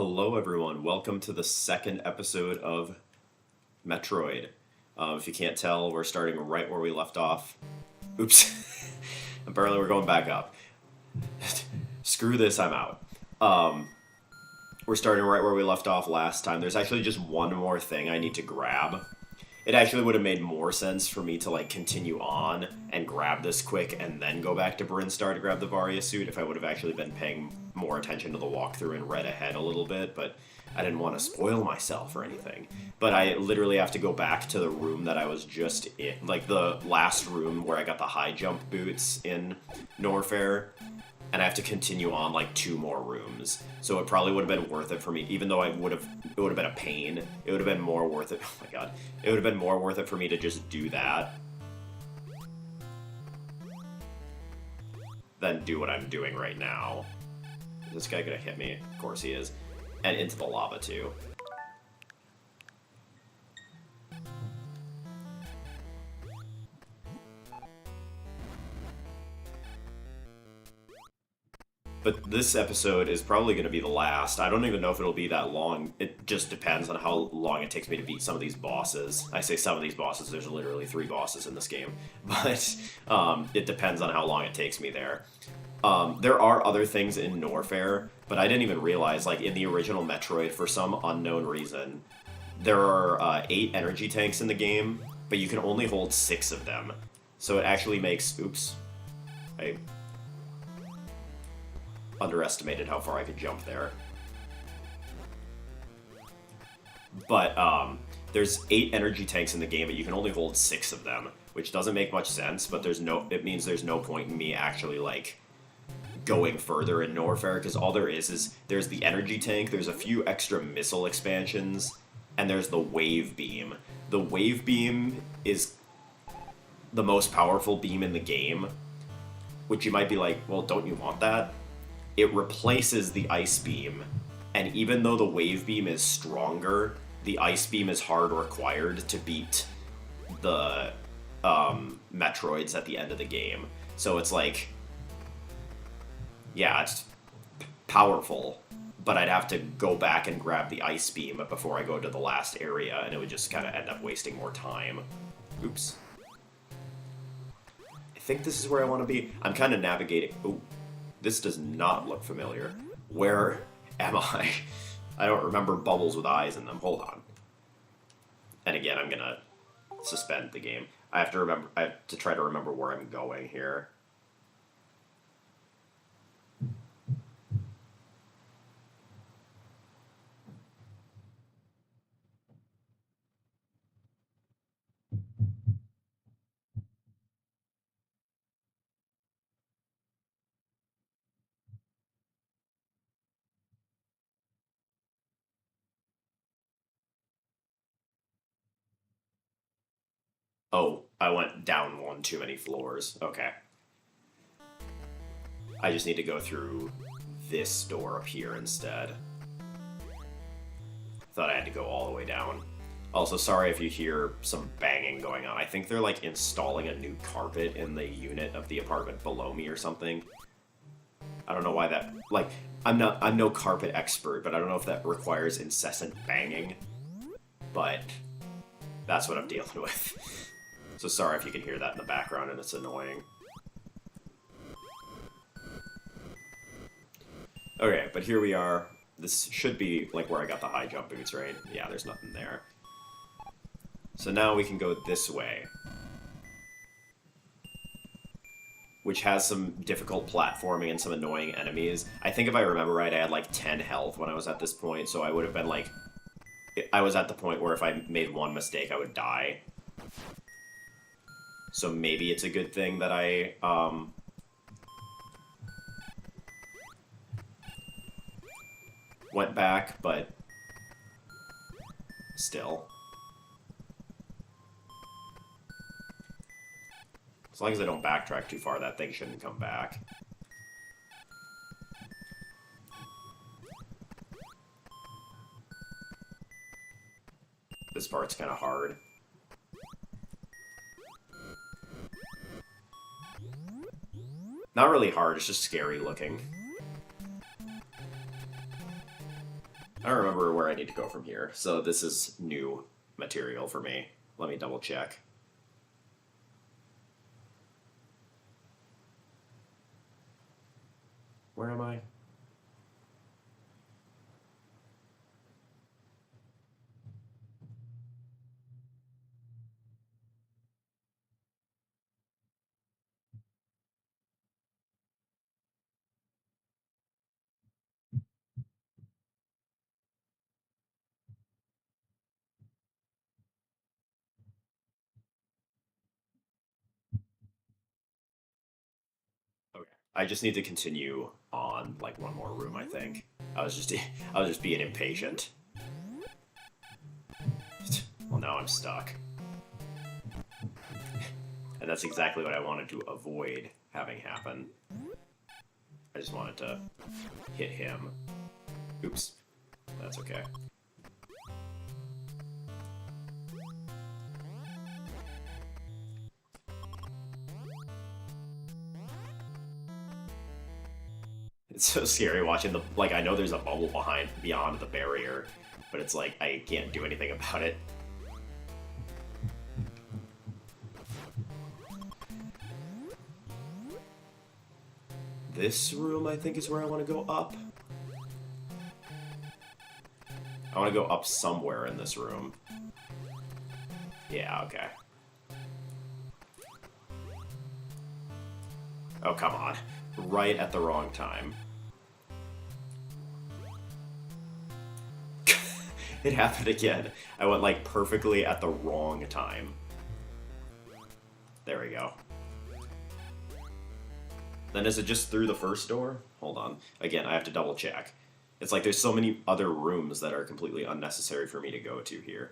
Hello, everyone. Welcome to the second episode of Metroid. If you can't tell, we're starting right where we left off. Oops. Apparently, we're going back up. Screw this, I'm out. We're starting right where we left off last time. There's actually just one more thing I need to grab. It actually would have made more sense for me to continue on and grab this quick and then go back to Brinstar to grab the Varia suit if I would have actually been paying more attention to the walkthrough and read ahead a little bit, but I didn't want to spoil myself or anything. But I literally have to go back to the room that I was just in, like the last room where I got the high jump boots in Norfair, and I have to continue on like 2 more rooms. So it probably would have been worth it for me, even though it would have been a pain. It would have been more worth it. Oh my god. It would have been more worth it for me to just do that than do what I'm doing right now. Is this guy gonna hit me? Of course he is. And into the lava too. But this episode is probably going to be the last. I don't even know if it'll be that long. It just depends on how long it takes me to beat some of these bosses. I say some of these bosses, there's literally 3 bosses in this game. But it depends on how long it takes me there. There are other things in Norfair, but I didn't even realize, like, in the original Metroid, for some unknown reason, there are 8 energy tanks in the game, but you can only hold 6 of them. So it actually makes... Oops. I underestimated how far I could jump there. But there's 8 energy tanks in the game, but you can only hold 6 of them, which doesn't make much sense, but it means there's no point in me actually, like, going further in Norfair, because all there is there's the energy tank, there's a few extra missile expansions, and there's the wave beam. The wave beam is the most powerful beam in the game, which you might be like, well, don't you want that? It replaces the ice beam, and even though the wave beam is stronger, the ice beam is hard required to beat the Metroids at the end of the game. So it's like, yeah, it's powerful, but I'd have to go back and grab the ice beam before I go to the last area, and it would just kind of end up wasting more time. Oops. I think this is where I want to be. I'm kind of navigating... Ooh. This does not look familiar. Where am I? I don't remember bubbles with eyes in them. Hold on. And again, I'm gonna suspend the game. I have to try to remember where I'm going here. Oh, I went down 1 too many floors. Okay. I just need to go through this door up here instead. Thought I had to go all the way down. Also, sorry if you hear some banging going on. I think they're, like, installing a new carpet in the unit of the apartment below me or something. I don't know why that... Like, I'm no carpet expert, but I don't know if that requires incessant banging. But that's what I'm dealing with. So sorry if you can hear that in the background and it's annoying. Okay, but here we are. This should be, like, where I got the high jump boots, right? Yeah, there's nothing there. So now we can go this way, which has some difficult platforming and some annoying enemies. I think if I remember right, I had like 10 health when I was at this point, so I would have been like... I was at the point where if I made one mistake, I would die. So maybe it's a good thing that I, went back, but still. As long as I don't backtrack too far, that thing shouldn't come back. This part's kind of hard. Not really hard, it's just scary looking. I don't remember where I need to go from here, so this is new material for me. Let me double check. Where am I? Okay. I just need to continue on like one more room, I think. I was just I was just being impatient. Well, now I'm stuck. And that's exactly what I wanted to avoid having happen. I just wanted to hit him. Oops. That's okay. It's so scary watching the, like, I know there's a bubble beyond the barrier, but it's like, I can't do anything about it. This room, I think, is where I want to go up. I want to go up somewhere in this room. Yeah, okay. Oh, come on. Right at the wrong time. It happened again. I went, like, perfectly at the wrong time. There we go. Then is it just through the first door? Hold on. Again, I have to double check. It's like there's so many other rooms that are completely unnecessary for me to go to here.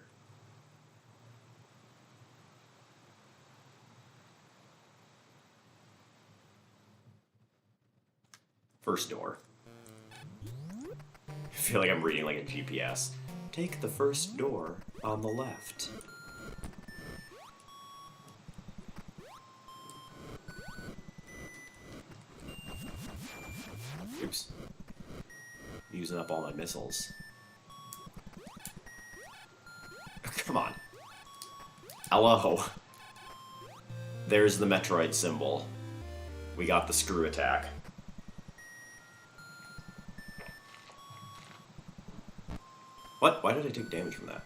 First door. I feel like I'm reading like a GPS. Take the first door on the left. Oops. Using up all my missiles. Come on. Hello. There's the Metroid symbol. We got the screw attack. What? Why did I take damage from that?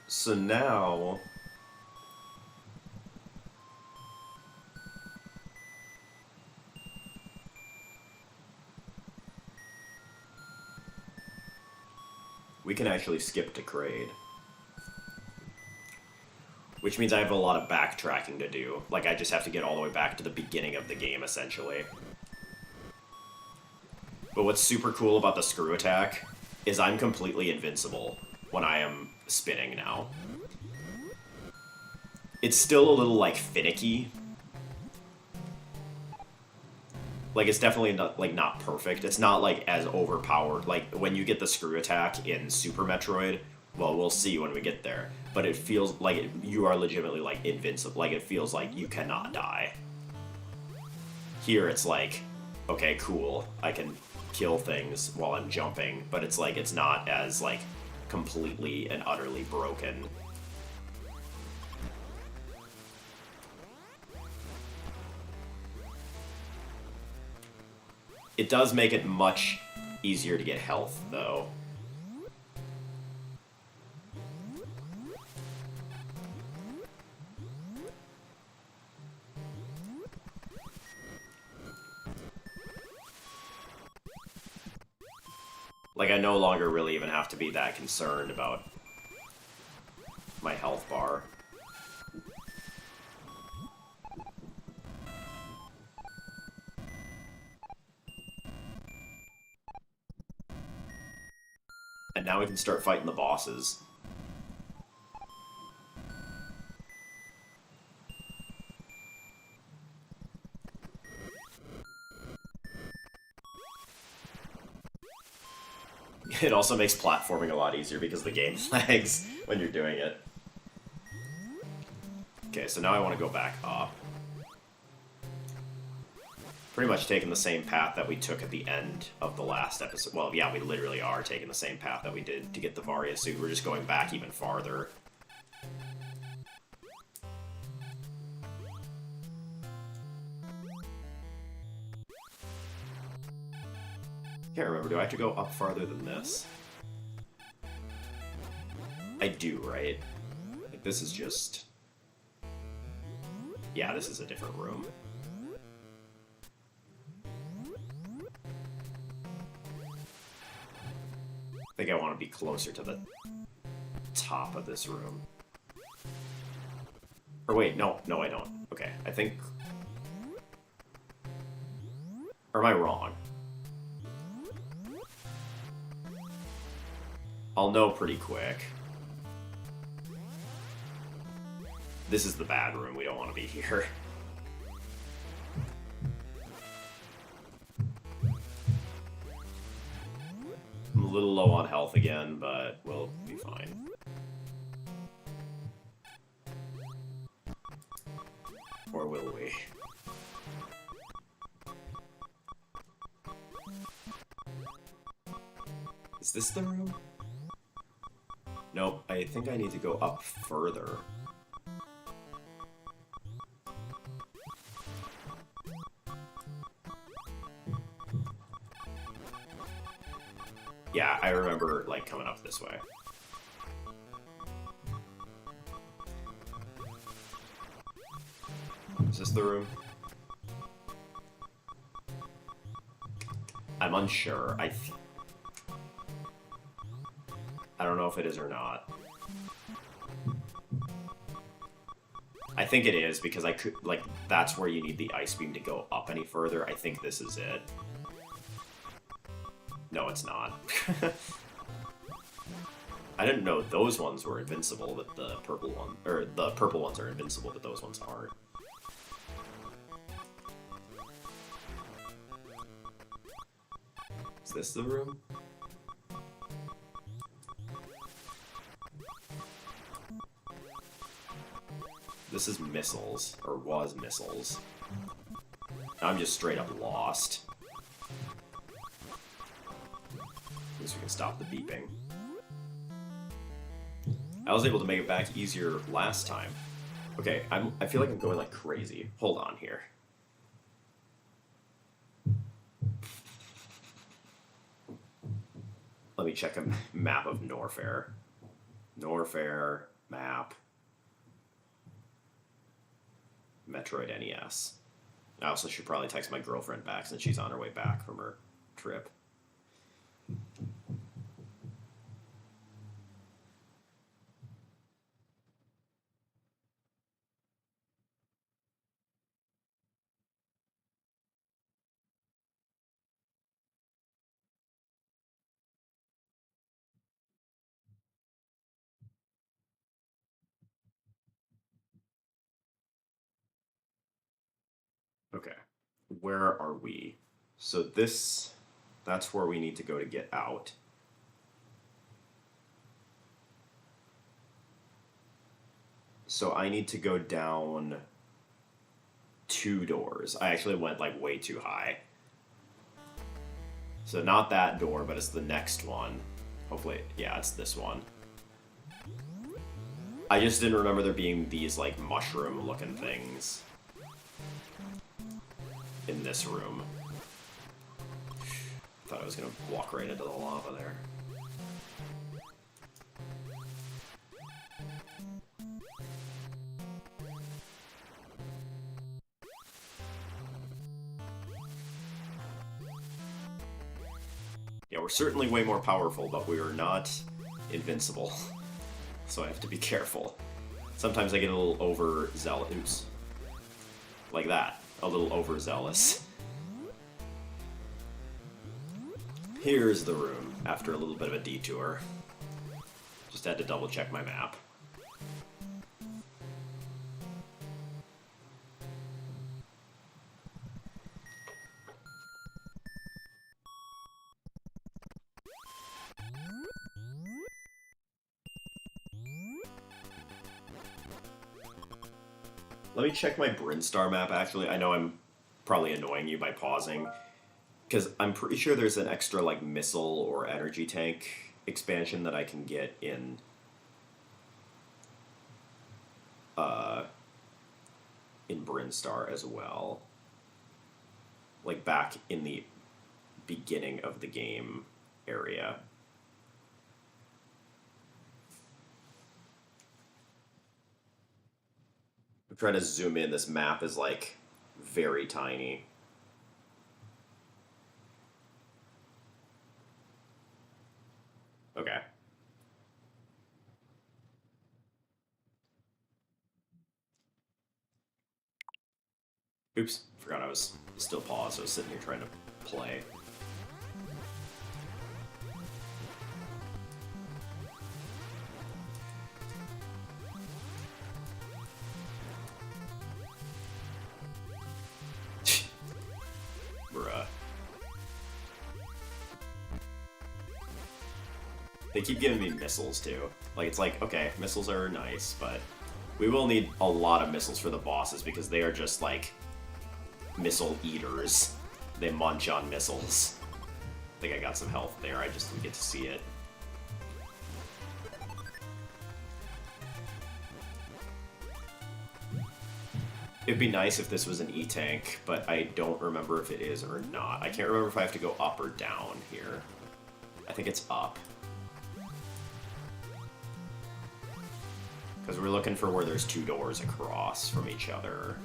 So now... we can actually skip to Kraid. Which means I have a lot of backtracking to do. Like, I just have to get all the way back to the beginning of the game, essentially. But what's super cool about the screw attack is I'm completely invincible when I am spinning now. It's still a little, like, finicky. Like, it's definitely not, like, not perfect. It's not, like, as overpowered. Like, when you get the screw attack in Super Metroid, well, we'll see when we get there. But it feels like you are legitimately, like, invincible. Like, it feels like you cannot die. Here, it's like, okay, cool. I can kill things while I'm jumping. But it's like, it's not as, like, completely and utterly broken. It does make it much easier to get health, though. Like, I no longer really even have to be that concerned about my health bar. And now we can start fighting the bosses. It also makes platforming a lot easier because the game lags when you're doing it. Okay, so now I want to go back up. pretty much taking the same path that we took at the end of the last episode. Well, yeah, we literally are taking the same path that we did to get the Varia suit. We're just going back even farther. Can't remember, do I have to go up farther than this? I do, right? Like, this is just... Yeah, this is a different room. I think I want to be closer to the top of this room. Or wait, no, I don't. Okay, I think... Or am I wrong? I'll know pretty quick. This is the bad room. We don't want to be here. I'm a little low on health again, but we'll be fine. Or will we? Is this the room? Nope, I think I need to go up further. Yeah, I remember, like, coming up this way. Is this the room? I'm unsure. I don't know if it is or not. I think it is, because I could, like, that's where you need the ice beam to go up any further. I think this is it. No, it's not. I didn't know those ones were invincible, but the purple one, or the purple ones are invincible, but those ones aren't. Is this the room? This is missiles, or was missiles. I'm just straight up lost. At least we can stop the beeping. I was able to make it back easier last time. Okay, I feel like I'm going like crazy. Hold on here. Let me check a map of Norfair. Norfair map. Metroid NES. I also should probably text my girlfriend back since she's on her way back from her trip. Okay, where are we? So that's where we need to go to get out. So I need to go down 2 doors. I actually went like way too high. So not that door, but it's the next one. Hopefully, yeah, it's this one. I just didn't remember there being these like mushroom looking things in this room. Thought I was gonna walk right into the lava there. Yeah, we're certainly way more powerful, but we are not invincible. So I have to be careful. Sometimes I get a little overzealous. Like that. A little overzealous. Here's the room, after a little bit of a detour. Just had to double check my map. Let me check my Brinstar map, actually. I know I'm probably annoying you by pausing. Because I'm pretty sure there's an extra, like, missile or energy tank expansion that I can get in Brinstar as well. Like, back in the beginning of the game area. I'm trying to zoom in. This map is, like, very tiny. Okay. Oops, forgot I was still paused. I was sitting here trying to play. Bruh. They keep giving me missiles, too. Like, it's like, okay, missiles are nice, but we will need a lot of missiles for the bosses because they are just, like, missile eaters. They munch on missiles. I think I got some health there, I just didn't get to see it. It'd be nice if this was an E-tank, but I don't remember if it is or not. I can't remember if I have to go up or down here. I think it's up. Because we're looking for where there's 2 doors across from each other.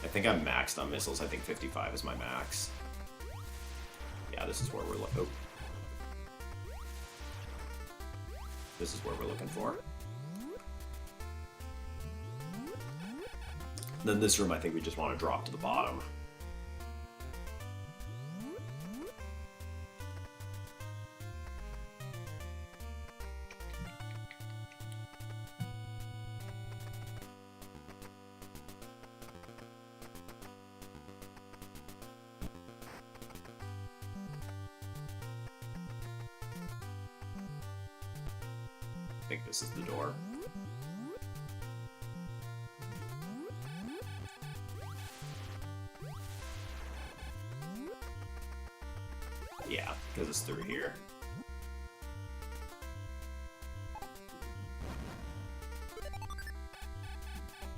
I think I'm maxed on missiles. I think 55 is my max. Yeah, this is where we're looking. Oh. This is where we're looking for. Then this room, I think we just want to drop to the bottom. I think this is the door. Yeah, because it's through here.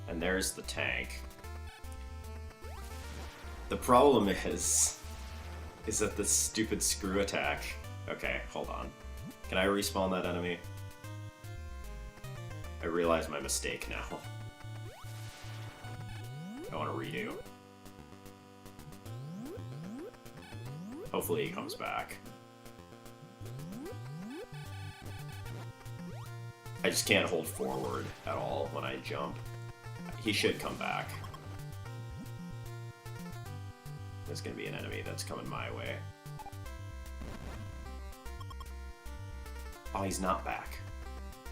And there's the tank. The problem is that this stupid screw attack... Okay, hold on. Can I respawn that enemy? I realize my mistake now. I want to redo. Hopefully he comes back. I just can't hold forward at all when I jump. He should come back. There's gonna be an enemy that's coming my way. Oh, he's not back.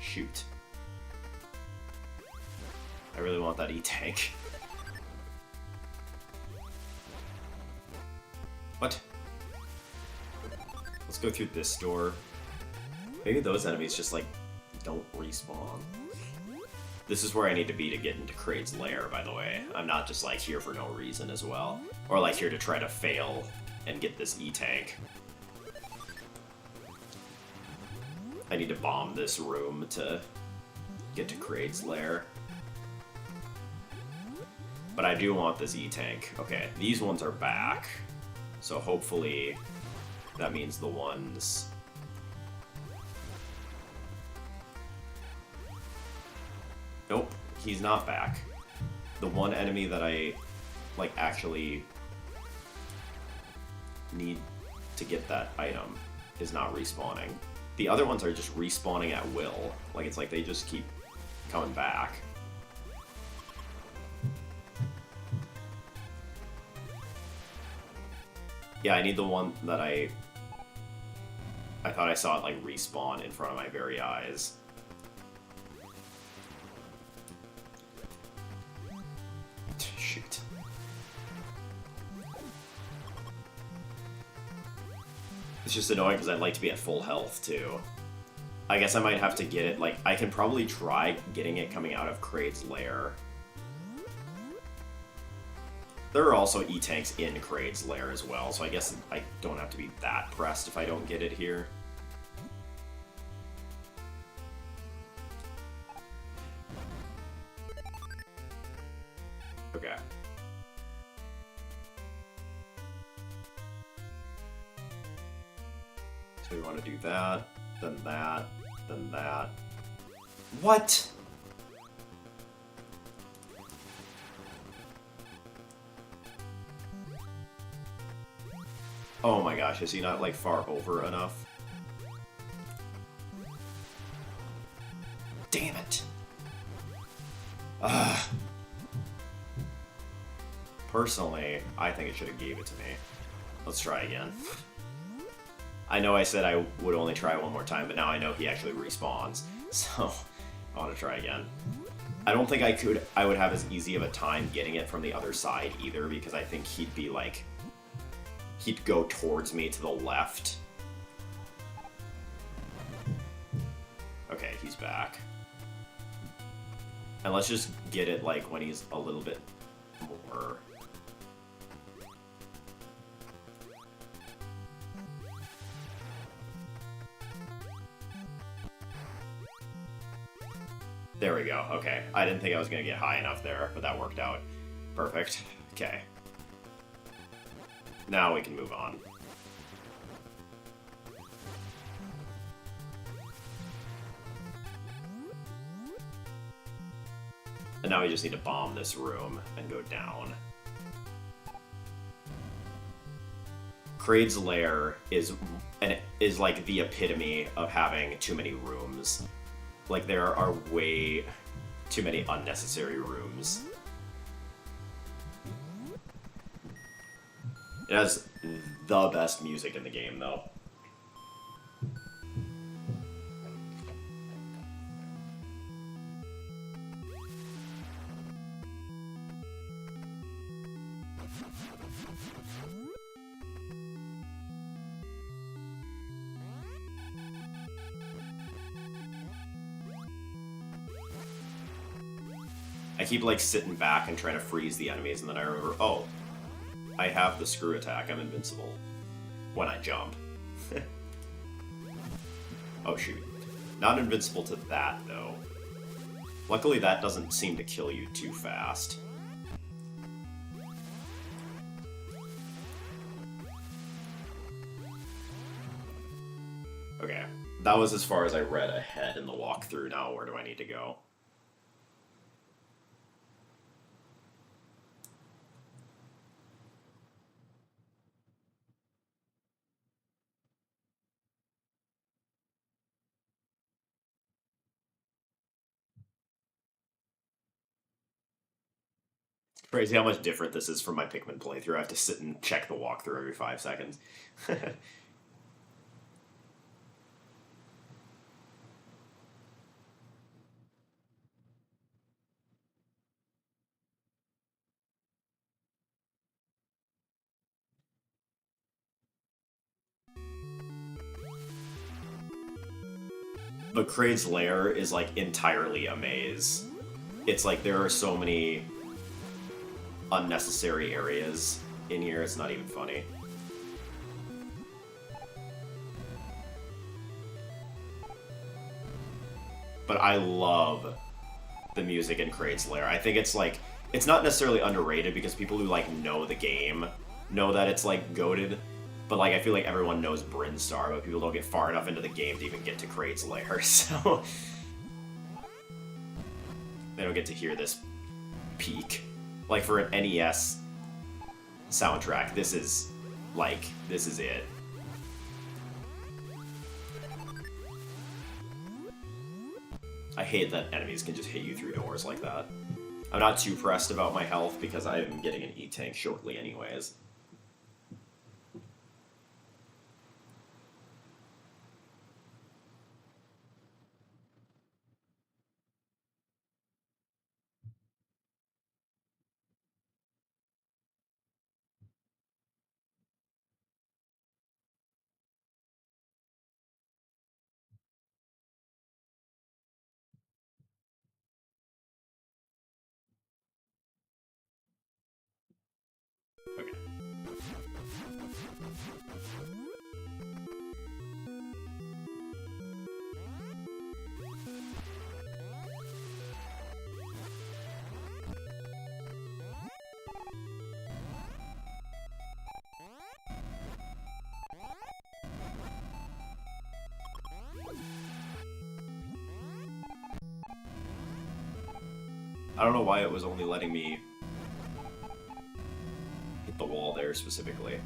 Shoot. I really want that E-tank. What? Let's go through this door. Maybe those enemies just, like, don't respawn. This is where I need to be to get into Kraid's lair, by the way. I'm not just, like, here for no reason as well. Or, like, here to try to fail and get this E-tank. I need to bomb this room to get to Kraid's lair. But I do want this E-tank. Okay, these ones are back. So hopefully that means the ones... Nope, he's not back. The one enemy that I, like, actually need to get that item is not respawning. The other ones are just respawning at will. Like, it's like they just keep coming back. Yeah, I need the one that I thought I saw it, like, respawn in front of my very eyes. Shoot. It's just annoying because I'd like to be at full health, too. I guess I might have to get it, like, I can probably try getting it coming out of Kraid's lair. There are also E-tanks in Kraid's lair as well, so I guess I don't have to be that pressed if I don't get it here. Okay. So we want to do that, then that, then that. What? Oh my gosh, is he not, like, far over enough? Damn it! Ugh. Personally, I think it should have gave it to me. Let's try again. I know I said I would only try one more time, but now I know he actually respawns. So, I want to try again. I don't think I would have as easy of a time getting it from the other side either, because I think he'd be like... He'd go towards me to the left. Okay, he's back. And let's just get it, like, when he's a little bit more... There we go, okay. I didn't think I was going to get high enough there, but that worked out. Perfect. Okay. Now we can move on. And now we just need to bomb this room and go down. Kraid's lair is like the epitome of having too many rooms. Like, there are way too many unnecessary rooms. It has the best music in the game, though. I keep, like, sitting back and trying to freeze the enemies, and then I remember, oh, I have the screw attack, I'm invincible. When I jump. Oh, shoot. Not invincible to that, though. Luckily, that doesn't seem to kill you too fast. Okay. That was as far as I read ahead in the walkthrough. Now, where do I need to go? Crazy how much different this is from my Pikmin playthrough. I have to sit and check the walkthrough every 5 seconds. But Kraid's lair is, like, entirely a maze. It's like there are so many unnecessary areas in here, it's not even funny. But I love the music in Kraid's lair. I think it's, like, it's not necessarily underrated because people who, like, know the game know that it's, like, goated. But, like, I feel like everyone knows Brinstar, but people don't get far enough into the game to even get to Kraid's lair, so... They don't get to hear this peak. Like, for an NES soundtrack, this is, like, this is it. I hate that enemies can just hit you through doors like that. I'm not too pressed about my health because I'm getting an E-tank shortly anyways. Okay. I don't know why it was only letting me hit the wall there specifically.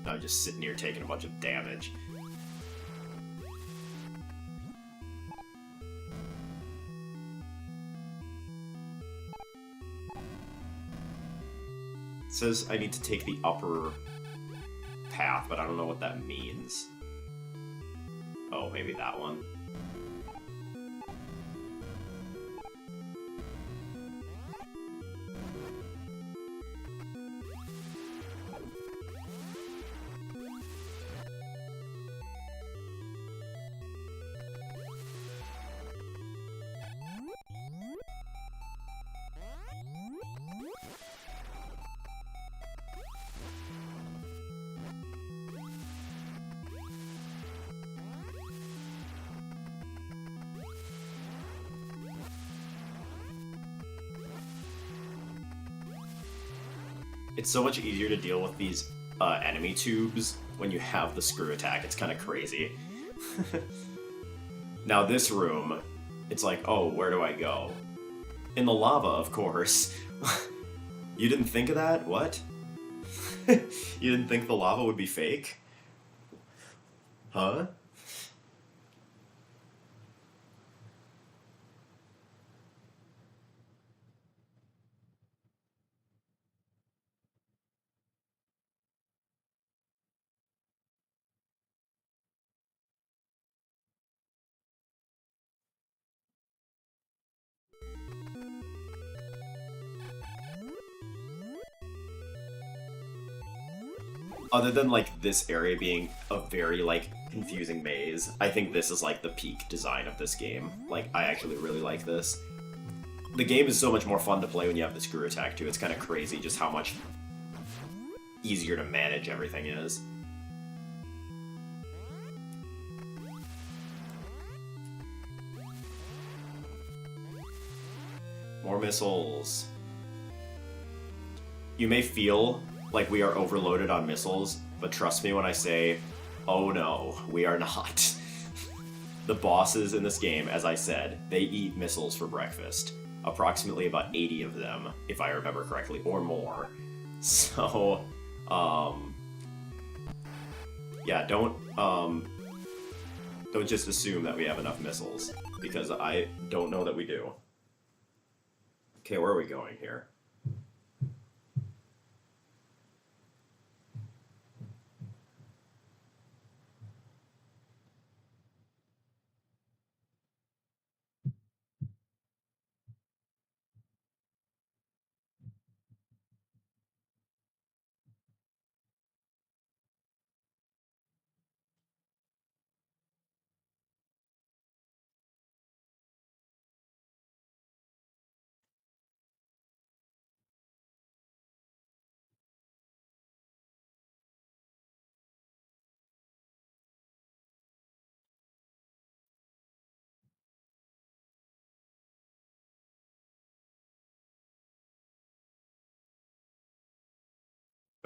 I'm just sitting here taking a bunch of damage. It says I need to take the upper path, but I don't know what that means. Oh, maybe that one. It's so much easier to deal with these enemy tubes when you have the screw attack. It's kind of crazy. Now this room, it's like, oh, where do I go? In the lava, of course. You didn't think of that? What? You didn't think the lava would be fake? Huh? Other than, like, this area being a very, like, confusing maze, I think this is, like, the peak design of this game. Like, I actually really like this. The game is so much more fun to play when you have the screw attack, too. It's kind of crazy just how much easier to manage everything is. More missiles. You may feel like we are overloaded on missiles, but trust me when I say, oh no, we are not. The bosses in this game, as I said, they eat missiles for breakfast. Approximately about 80 of them, if I remember correctly, or more. So, yeah, don't just assume that we have enough missiles, because I don't know that we do. Okay, where are we going here?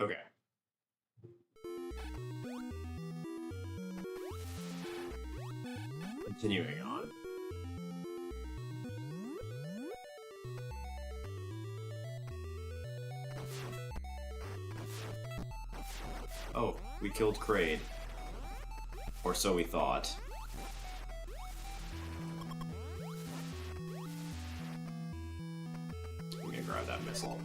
Okay. Continuing on. Oh, we killed Kraid. Or so we thought. I'm gonna grab that missile.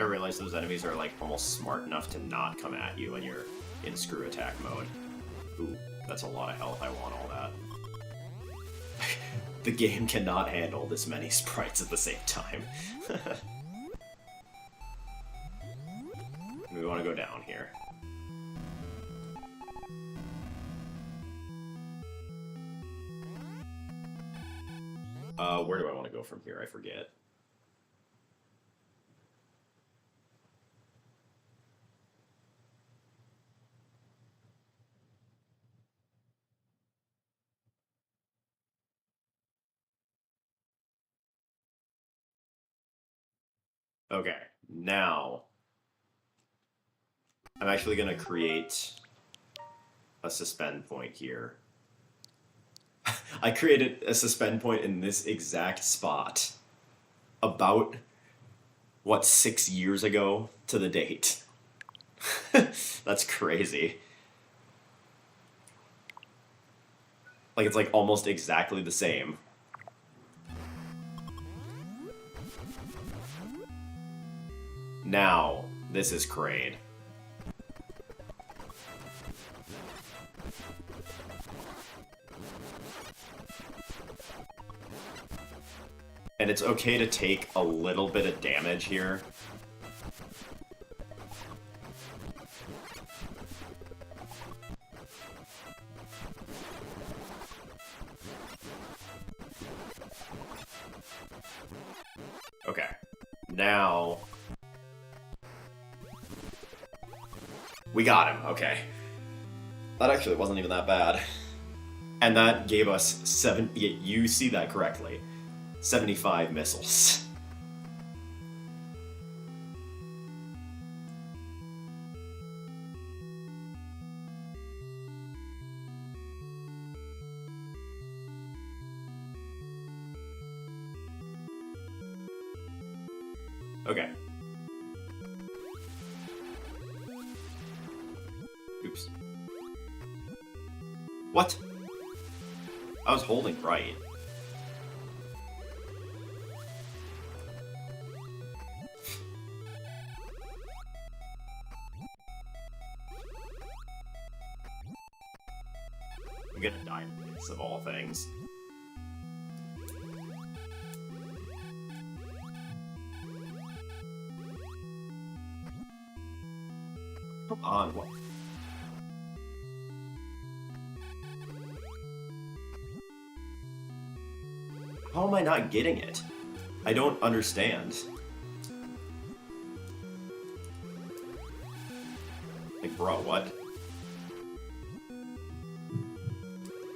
I realize those enemies are like almost smart enough to not come at you when you're in screw attack mode. Ooh, that's a lot of health. I want all that. The game cannot handle this many sprites at the same time. We want to go down here. Where do I want to go from here? I forget. Okay, now I'm actually going to create a suspend point here. I created a suspend point in this exact spot about, what, 6 years ago to the date. That's crazy. Like, it's like almost exactly the same. Now, this is Kraid. And it's okay to take a little bit of damage here. Okay, now... we got him, okay. That actually wasn't even that bad. And that gave us you see that correctly. 75 missiles. Okay. Oops. What? I was holding right. I'm gonna die in this, of all things. Come on, what? How am I not getting it? I don't understand. Like, bro, what?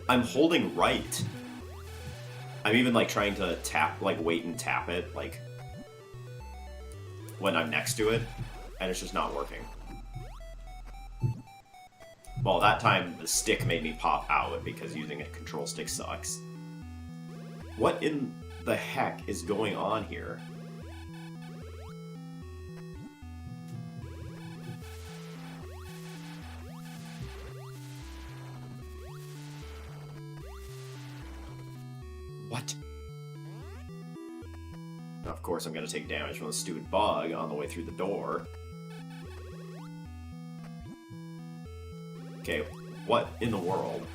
I'm holding right. I'm even, like, trying to tap, like, wait and tap it, like, when I'm next to it, and it's just not working. Well, that time, the stick made me pop out because using a control stick sucks. What in the heck is going on here? What? Of course I'm gonna take damage from the stupid bug on the way through the door. Okay, what in the world?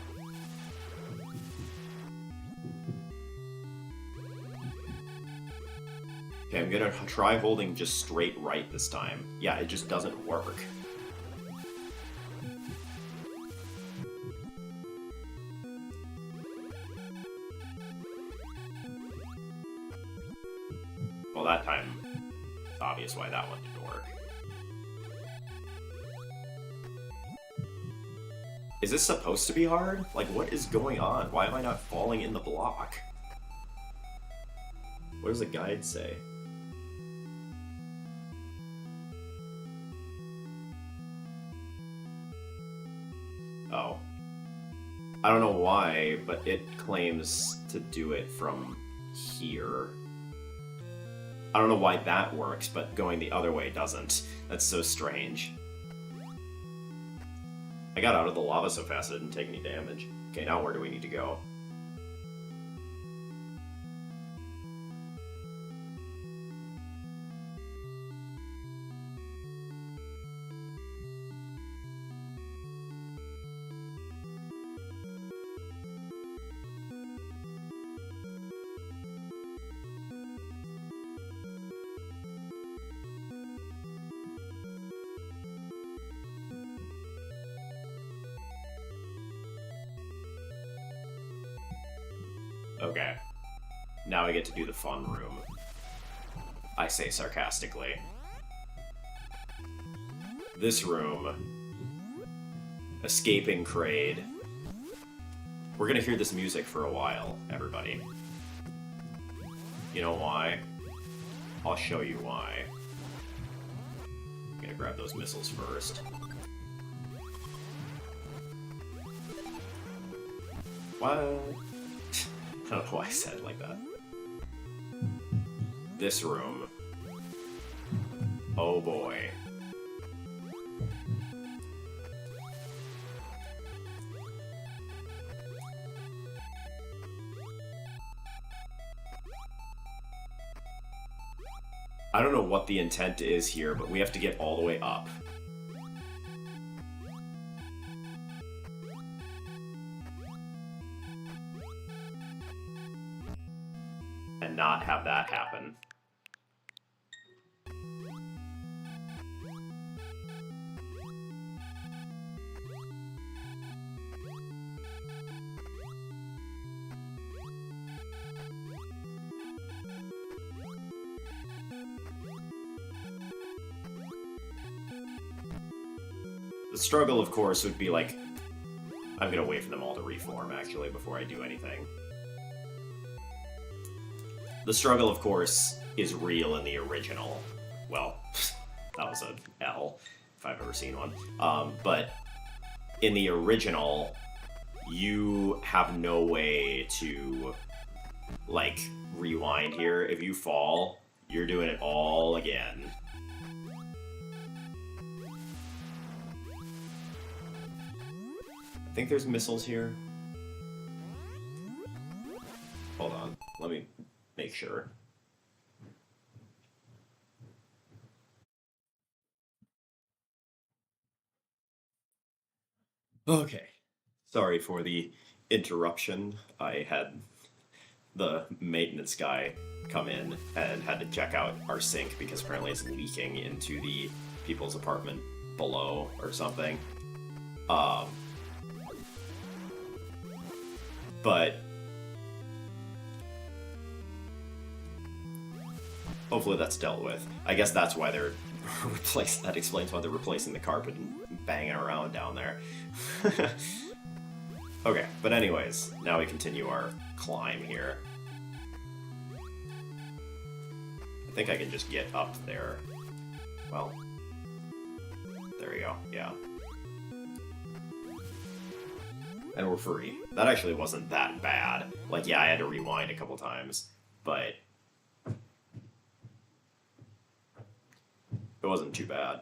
Okay, I'm gonna try holding just straight right this time. Yeah, it just doesn't work. Well, that time, it's obvious why that one didn't work. Is this supposed to be hard? Like, what is going on? Why am I not falling in the block? What does the guide say? Oh. I don't know why, but it claims to do it from here. I don't know why that works, but going the other way doesn't. That's so strange. I got out of the lava so fast I didn't take any damage. Okay, now where do we need to go? Okay. Now I get to do the fun room. I say sarcastically. This room. Escaping Kraid. We're gonna hear this music for a while, everybody. You know why? I'll show you why. I'm gonna grab those missiles first. What? I don't know why I said it like that. This room. Oh boy. I don't know what the intent is here, but we have to get all the way up. And not have that happen. The struggle, of course, would be like... I'm gonna wait for them all to reform, actually, before I do anything. The struggle, of course, is real in the original. Well, that was a L, if I've ever seen one. But in the original, you have no way to, like, rewind here. If you fall, you're doing it all again. I think there's missiles here. Hold on, let me make sure. Okay. Sorry for the interruption. I had the maintenance guy come in and had to check out our sink because apparently it's leaking into the people's apartment below or something. But hopefully that's dealt with. I guess that's why they're that explains why they're replacing the carpet and banging around down there. Okay, but anyways, now we continue our climb here. I think I can just get up there. Well, there we go, yeah. And we're free. That actually wasn't that bad. Like, yeah, I had to rewind a couple times, but it wasn't too bad.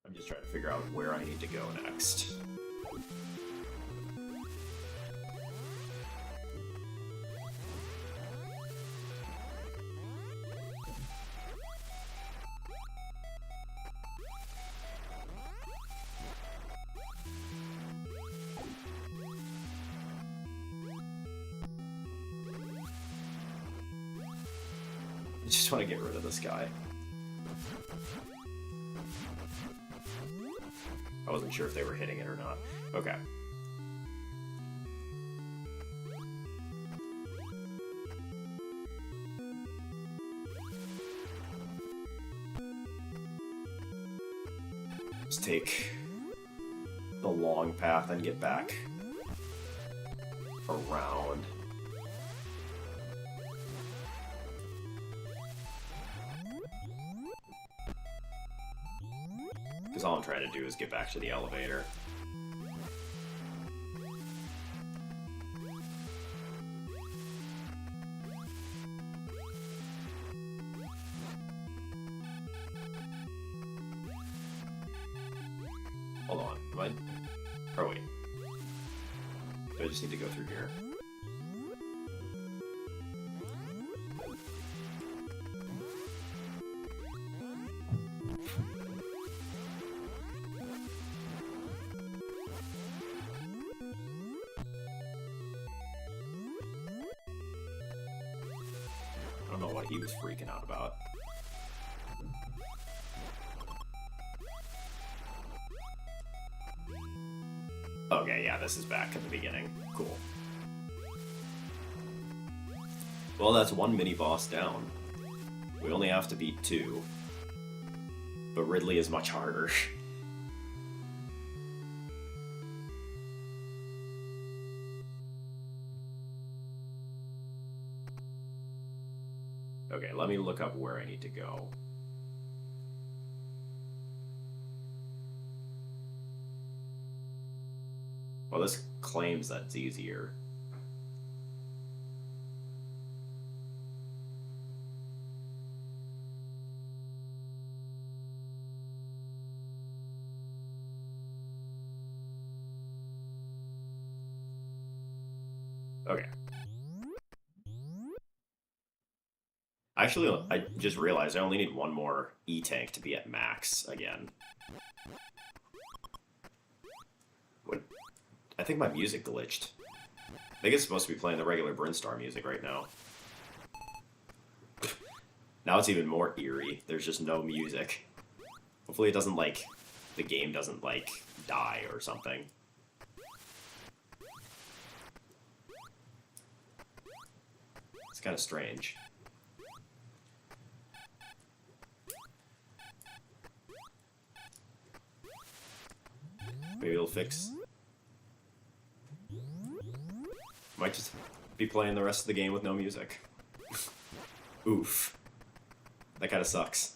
I'm just trying to figure out where I need to go next. I just want to get rid of this guy. I wasn't sure if they were hitting it or not. Okay. Let's take the long path and get back around. Because all I'm trying to do is get back to the elevator. Hold on, am I? Oh wait. Do I just need to go through here? know what he was freaking out about. Okay, yeah, this is back at the beginning. Cool. Well, that's one mini-boss down. We only have to beat 2. But Ridley is much harder. Okay, let me look up where I need to go. Well, this claims that it's easier. Okay. Actually, I just realized I only need one more E-Tank to be at max again. What? I think my music glitched. I think it's supposed to be playing the regular Brinstar music right now. Now it's even more eerie. There's just no music. Hopefully it doesn't, like, the game doesn't, like, die or something. It's kind of strange. Maybe it'll fix. Might just be playing the rest of the game with no music. Oof. That kind of sucks.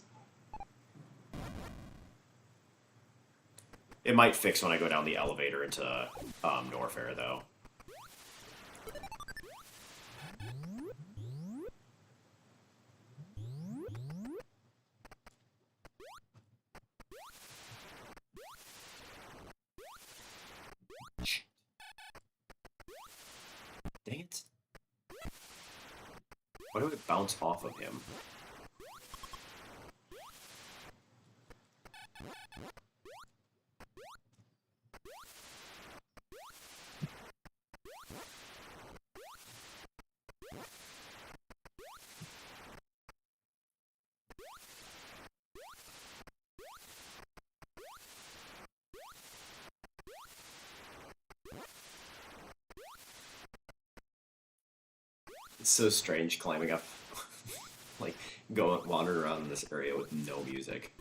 It might fix when I go down the elevator into Norfair, though. Dang it. Why do it bounce off of him? It's so strange climbing up, like, wandering around in this area with no music.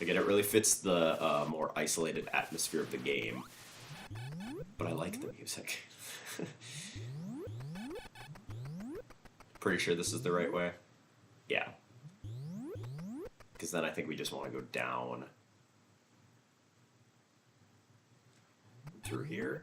Again, it really fits the more isolated atmosphere of the game, but I like the music. Pretty sure this is the right way. Yeah. Because then I think we just want to go down through here.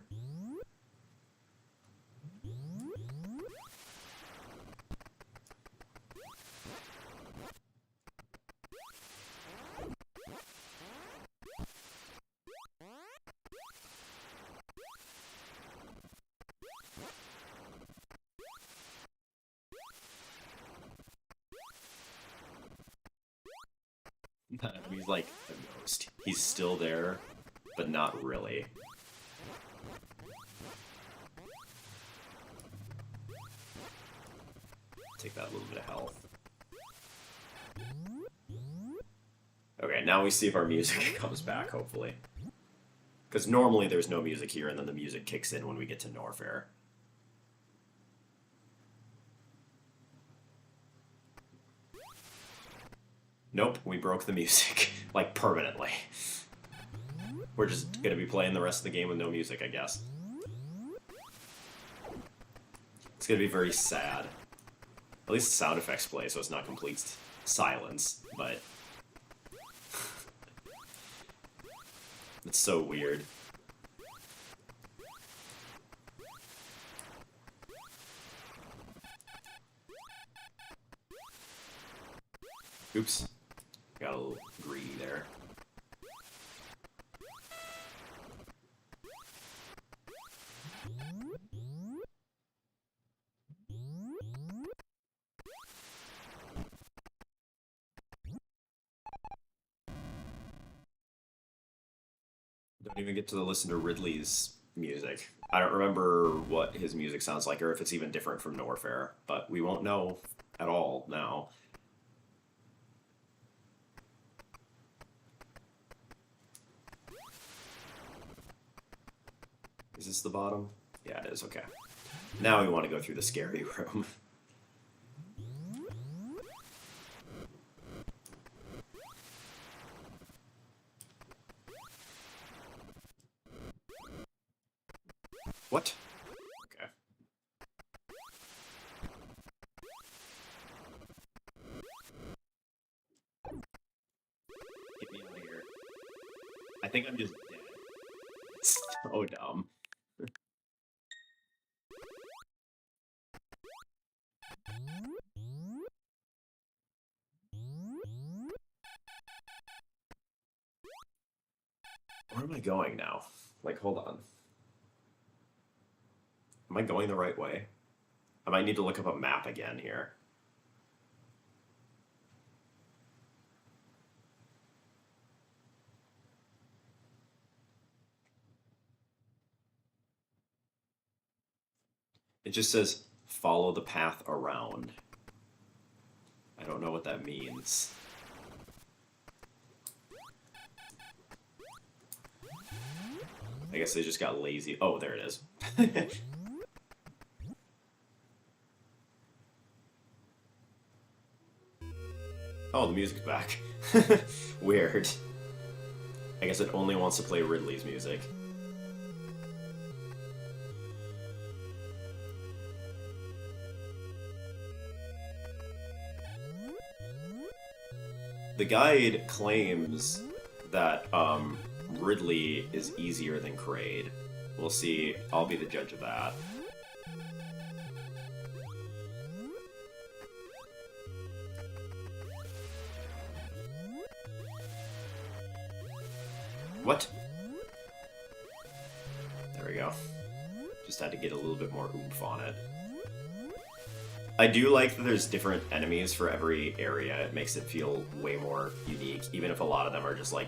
He's like a ghost. He's still there, but not really. Take that little bit of health. Okay, now we see if our music comes back, hopefully. Because normally there's no music here, and then the music kicks in when we get to Norfair. Nope, we broke the music. Like, permanently. We're just gonna be playing the rest of the game with no music, I guess. It's gonna be very sad. At least the sound effects play, so it's not complete silence, but... it's so weird. Oops. Got a little greedy there. Don't even get to listen to Ridley's music. I don't remember what his music sounds like or if it's even different from Norfair, but we won't know at all now. Is this the bottom? Yeah, it is. Okay. Now we want to go through the scary room. What? Okay. Get me out of here. I think I'm just dead. It's so dumb. Where am I going now? Like, hold on. Am I going the right way? I might need to look up a map again here. It just says, follow the path around. I don't know what that means. I guess they just got lazy. Oh, there it is. Oh, the music's back. Weird. I guess it only wants to play Ridley's music. The guide claims that Ridley is easier than Kraid. We'll see. I'll be the judge of that. What? There we go. Just had to get a little bit more oomph on it. I do like that there's different enemies for every area. It makes it feel way more unique, even if a lot of them are just like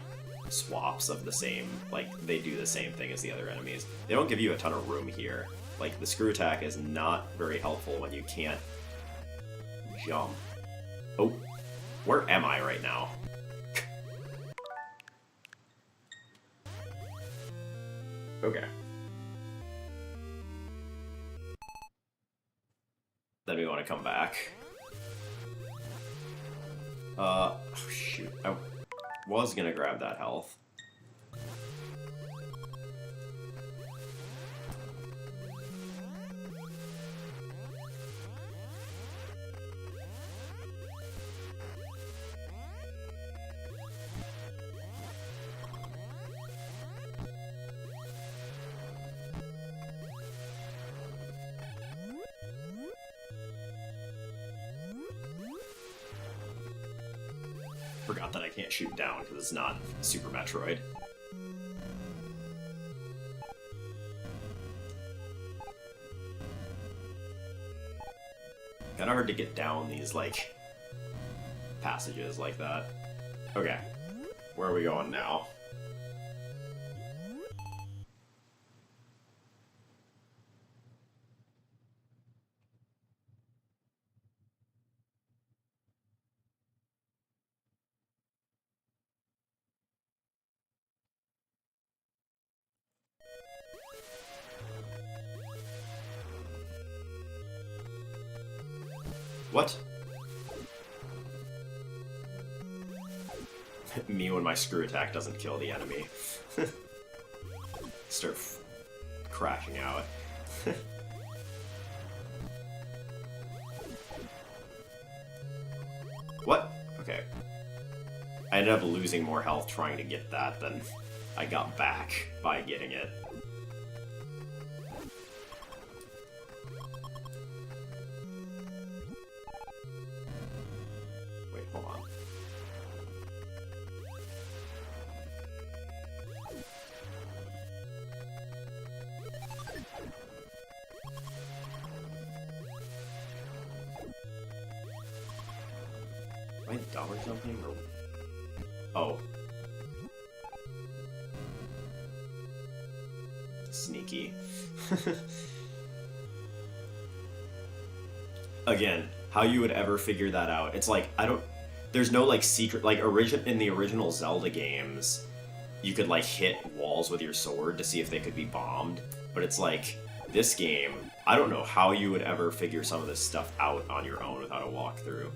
swaps of the same, like they do the same thing as the other enemies. They don't give you a ton of room here. Like the screw attack is not very helpful when you can't jump. Oh, where am I right now? Okay. Then we want to come back. Oh shoot. I was gonna grab that health. Forgot that I can't shoot down because it's not Super Metroid. Kinda hard to get down these, like, passages like that. Okay, where are we going now? What? Me when my screw attack doesn't kill the enemy. Start crashing out. What? Okay. I ended up losing more health trying to get that than I got back by getting it. Wait, hold on. Am I dumb or something? Or... Oh. Sneaky. Again, how you would ever figure that out? It's like, I don't... There's no, like, secret... Like, in the original Zelda games, you could, like, hit walls with your sword to see if they could be bombed. But it's like, this game, I don't know how you would ever figure some of this stuff out on your own without a walkthrough.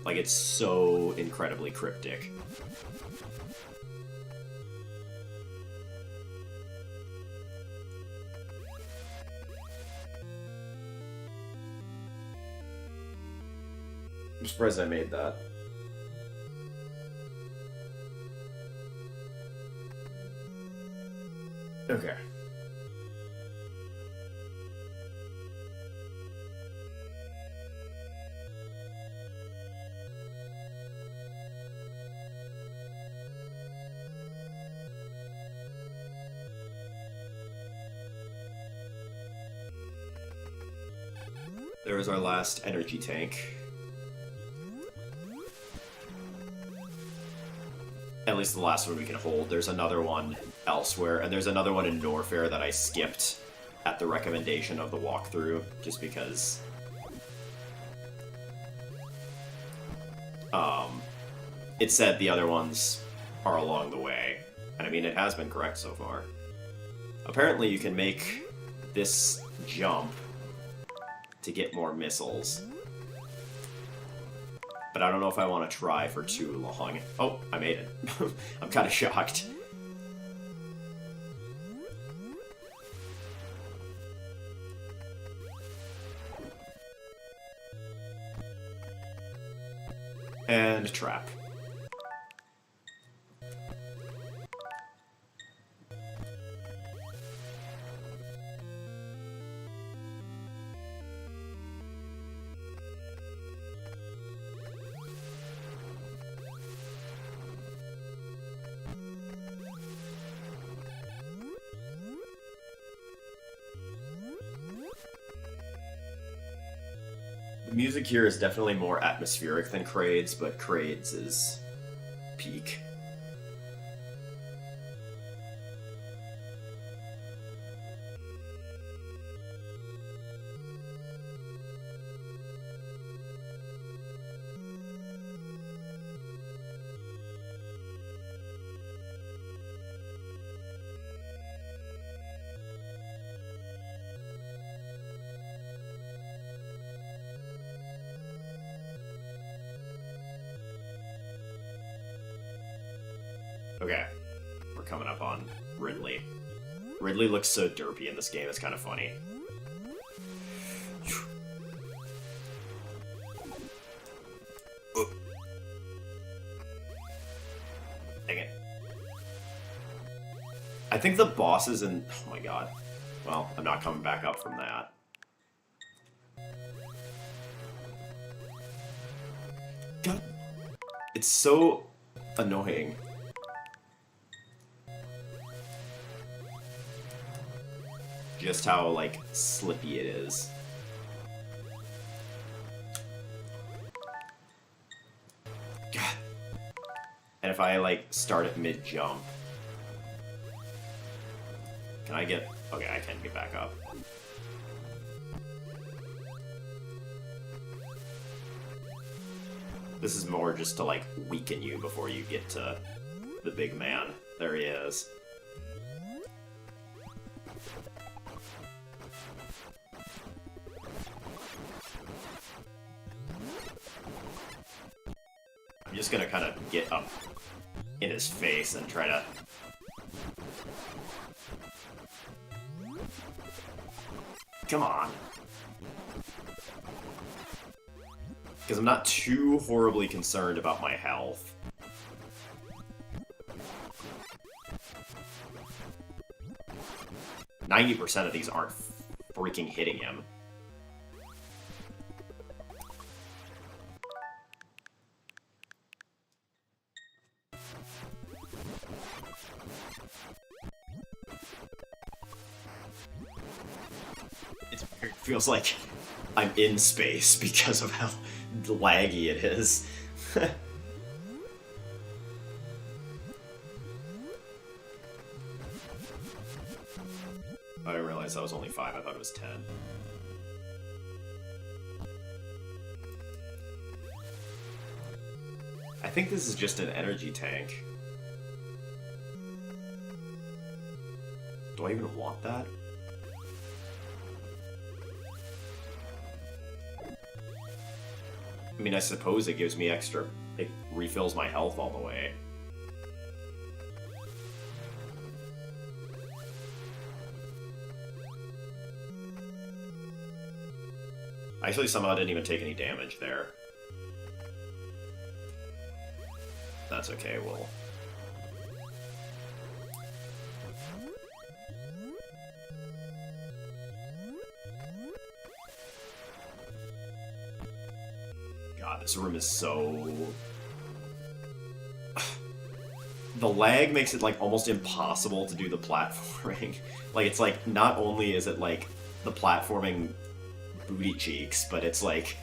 Like, it's so incredibly cryptic. I'm surprised I made that. Okay. There was our last energy tank. At least the last one we can hold. There's another one elsewhere, and there's another one in Norfair that I skipped at the recommendation of the walkthrough, just because... it said the other ones are along the way. And I mean, it has been correct so far. Apparently you can make this jump to get more missiles. But I don't know if I want to try for too long. Oh, I made it. I'm kind of shocked. And trap. The music here is definitely more atmospheric than Kraid's, but Kraid's is peak. Okay, we're coming up on Ridley. Ridley looks so derpy in this game, it's kind of funny. Dang it. I think the bosses in... Oh my god. Well, I'm not coming back up from that. God. It's so annoying. Just how, like, slippy it is. God. And if I, like, start at mid-jump... Can I get... Okay, I can get back up. This is more just to, like, weaken you before you get to the big man. There he is. I'm just gonna kind of get up in his face and try to... Come on. Because I'm not too horribly concerned about my health. %90 of these aren't freaking hitting him. It feels like I'm in space because of how laggy it is. 5, I thought it was 10. I think this is just an energy tank. Do I even want that? I mean, I suppose it gives me extra... It refills my health all the way. I actually somehow didn't even take any damage there. That's okay, we'll... God, this room is so... The lag makes it, like, almost impossible to do the platforming. Like, it's like, not only is it, like, the platforming booty cheeks, but it's, like...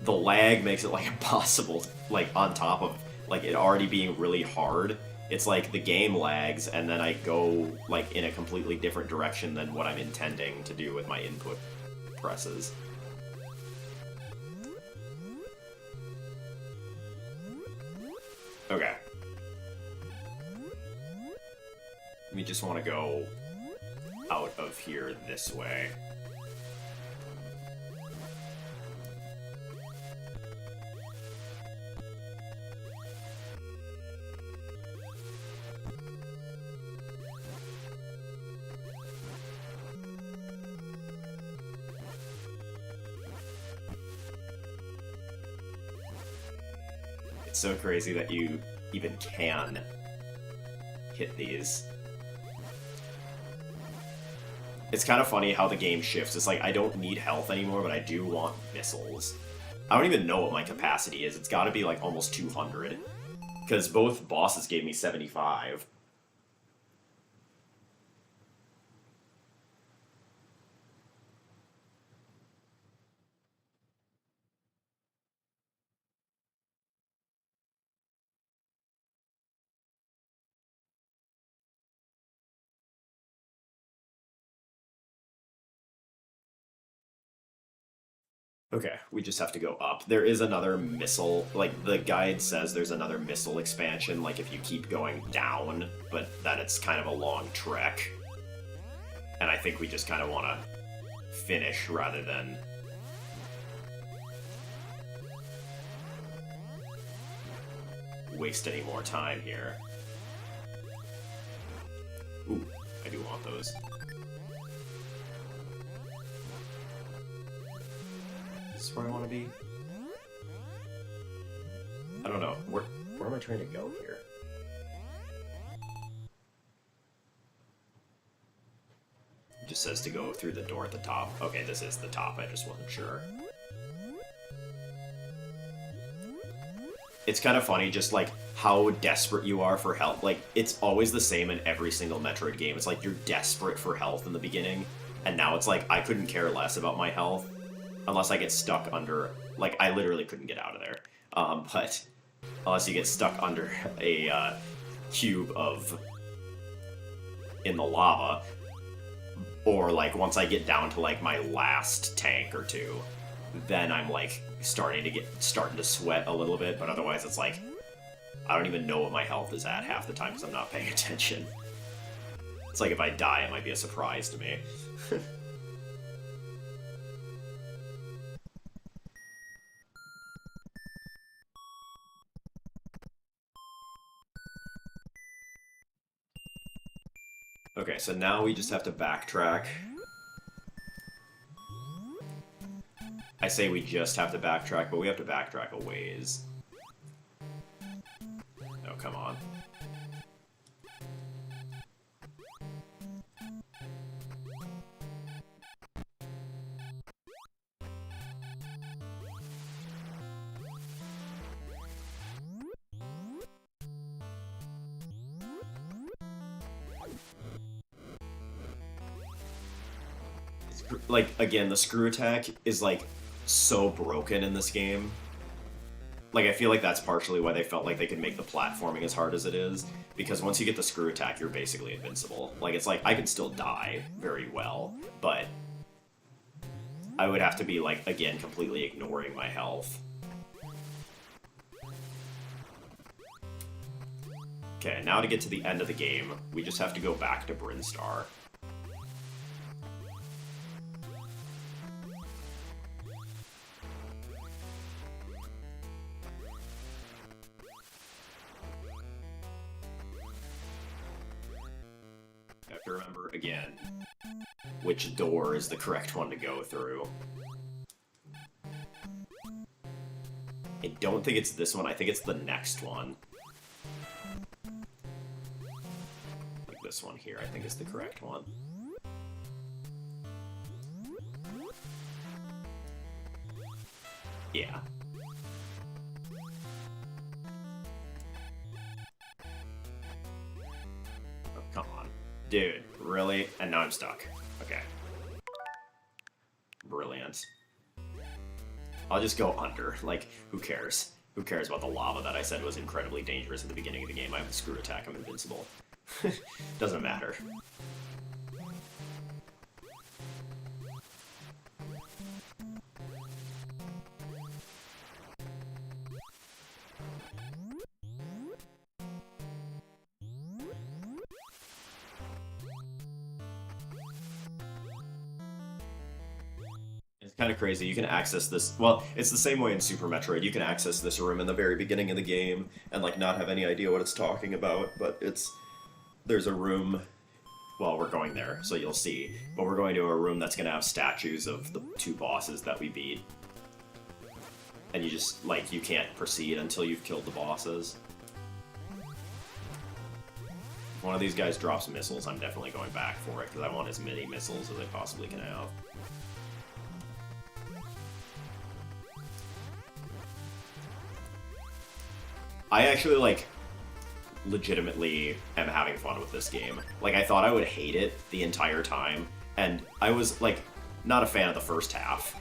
The lag makes it, like, impossible, like, on top of, like, it already being really hard. It's like the game lags, and then I go, like, in a completely different direction than what I'm intending to do with my input presses. Okay. We just want to go out of here this way. It's so crazy that you even can hit these. It's kind of funny how the game shifts. It's like, I don't need health anymore, but I do want missiles. I don't even know what my capacity is. It's got to be like almost 200. Because both bosses gave me 75. Okay, we just have to go up. There is another missile, like, the guide says there's another missile expansion, like, if you keep going down, but that it's kind of a long trek. And I think we just kind of want to finish rather than... waste any more time here. Ooh, I do want those. Is this where I want to be? I don't know. Where am I trying to go here? It just says to go through the door at the top. Okay, this is the top. I just wasn't sure. It's kind of funny just, like, how desperate you are for help. Like, it's always the same in every single Metroid game. It's like you're desperate for health in the beginning, and now it's like I couldn't care less about my health unless I get stuck under... Like, I literally couldn't get out of there. But unless you get stuck under a cube of... in the lava, or, like, once I get down to, like, my last tank or two, then I'm, like, starting to sweat a little bit, but otherwise it's like, I don't even know what my health is at half the time because I'm not paying attention. It's like if I die, it might be a surprise to me. Okay, so now we just have to backtrack. I say we just have to backtrack, but we have to backtrack a ways. Oh, come on. Like, again, the screw attack is, like, so broken in this game. Like, I feel like that's partially why they felt like they could make the platforming as hard as it is, because once you get the screw attack, you're basically invincible. Like, it's like, I could still die very well, but I would have to be, like, again, completely ignoring my health. Okay, now to get to the end of the game, we just have to go back to Brinstar. I have to remember, again, which door is the correct one to go through. I don't think it's this one, I think it's the next one. Like this one here, I think is the correct one. Yeah. Oh, come on. Dude, really? And now I'm stuck. Okay. Brilliant. I'll just go under. Like, who cares? Who cares about the lava that I said was incredibly dangerous at the beginning of the game? I have the screw attack, I'm invincible. Doesn't matter. It's kind of crazy. You can access this. Well, it's the same way in Super Metroid. You can access this room in the very beginning of the game and like not have any idea what it's talking about. But there's a room. Well, we're going there, so you'll see. But we're going to a room that's going to have statues of the two bosses that we beat. And you just like you can't proceed until you've killed the bosses. If one of these guys drops missiles, I'm definitely going back for it because I want as many missiles as I possibly can have. I actually, like, legitimately am having fun with this game. Like, I thought I would hate it the entire time, and I was, like, not a fan of the first half.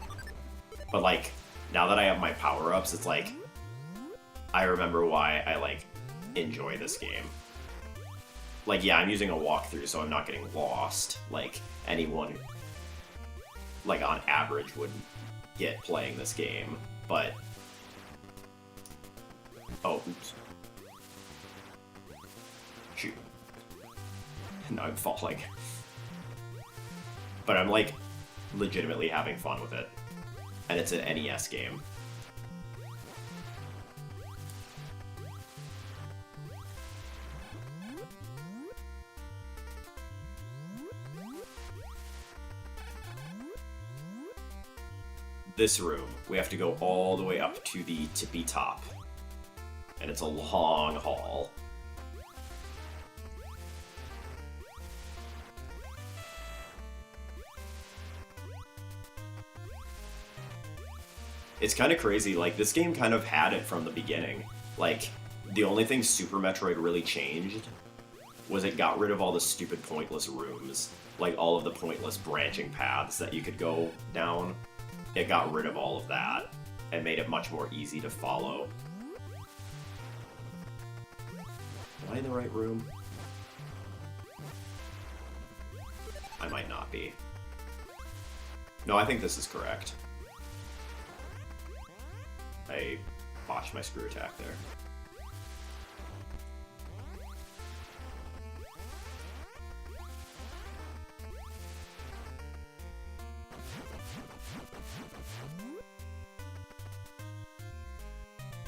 But, like, now that I have my power-ups, it's like, I remember why I, like, enjoy this game. Like, yeah, I'm using a walkthrough, so I'm not getting lost, like anyone, like, on average would get playing this game, but... Oh, oops. Shoot. Now I'm falling. But I'm, like, legitimately having fun with it. And it's an NES game. This room, we have to go all the way up to the tippy top. And it's a long haul. It's kind of crazy, like, this game kind of had it from the beginning. Like, the only thing Super Metroid really changed was it got rid of all the stupid pointless rooms. Like, all of the pointless branching paths that you could go down. It got rid of all of that and made it much more easy to follow. Am I in the right room? I might not be. No, I think this is correct. I botched my screw attack there.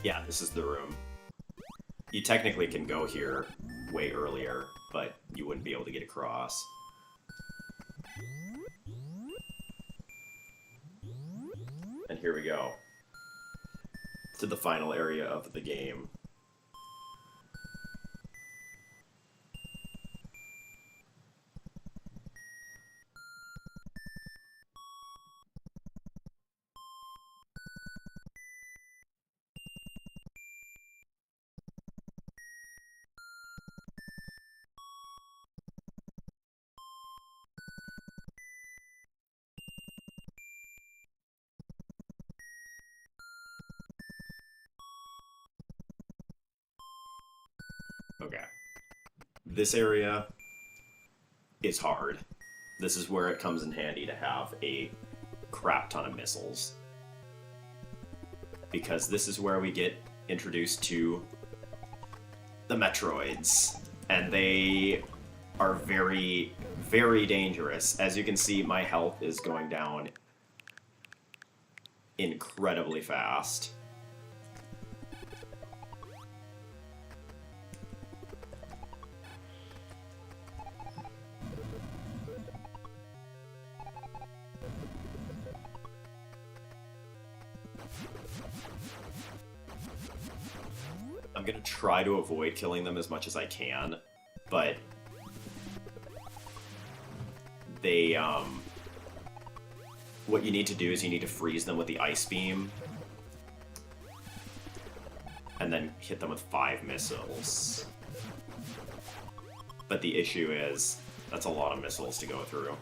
Yeah, this is the room. You technically can go here way earlier, but you wouldn't be able to get across. And here we go. To the final area of the game. Okay. This area is hard. This is where it comes in handy to have a crap ton of missiles. Because this is where we get introduced to the Metroids. And they are very, very dangerous. As you can see, my health is going down incredibly fast. I'm gonna try to avoid killing them as much as I can, but they, what you need to do is you need to freeze them with the ice beam, and then hit them with 5 missiles. But the issue is, that's a lot of missiles to go through.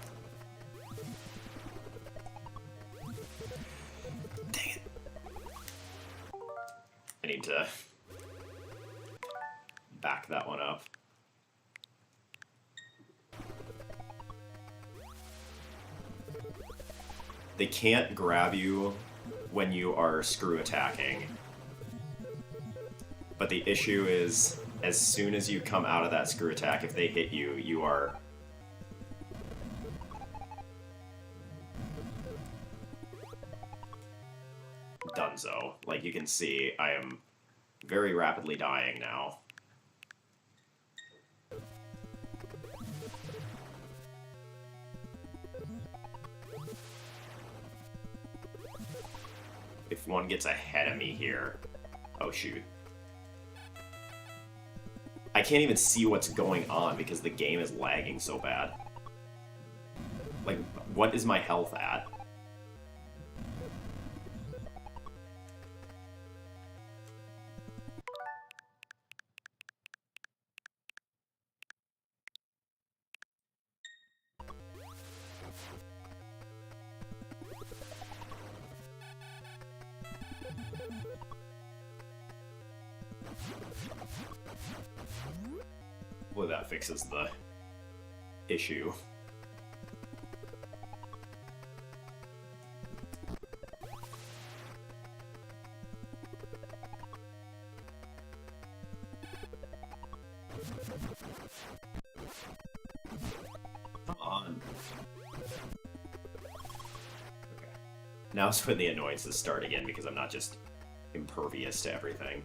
Dang it. I need to back that one up. They can't grab you when you are screw attacking. But the issue is, as soon as you come out of that screw attack, if they hit you, you are donezo. Like you can see, I am very rapidly dying now. If one gets ahead of me here... Oh, shoot. I can't even see what's going on because the game is lagging so bad. Like, what is my health at? Hopefully that fixes the issue. Come on. Okay. Now is when the annoyances start again because I'm not just impervious to everything.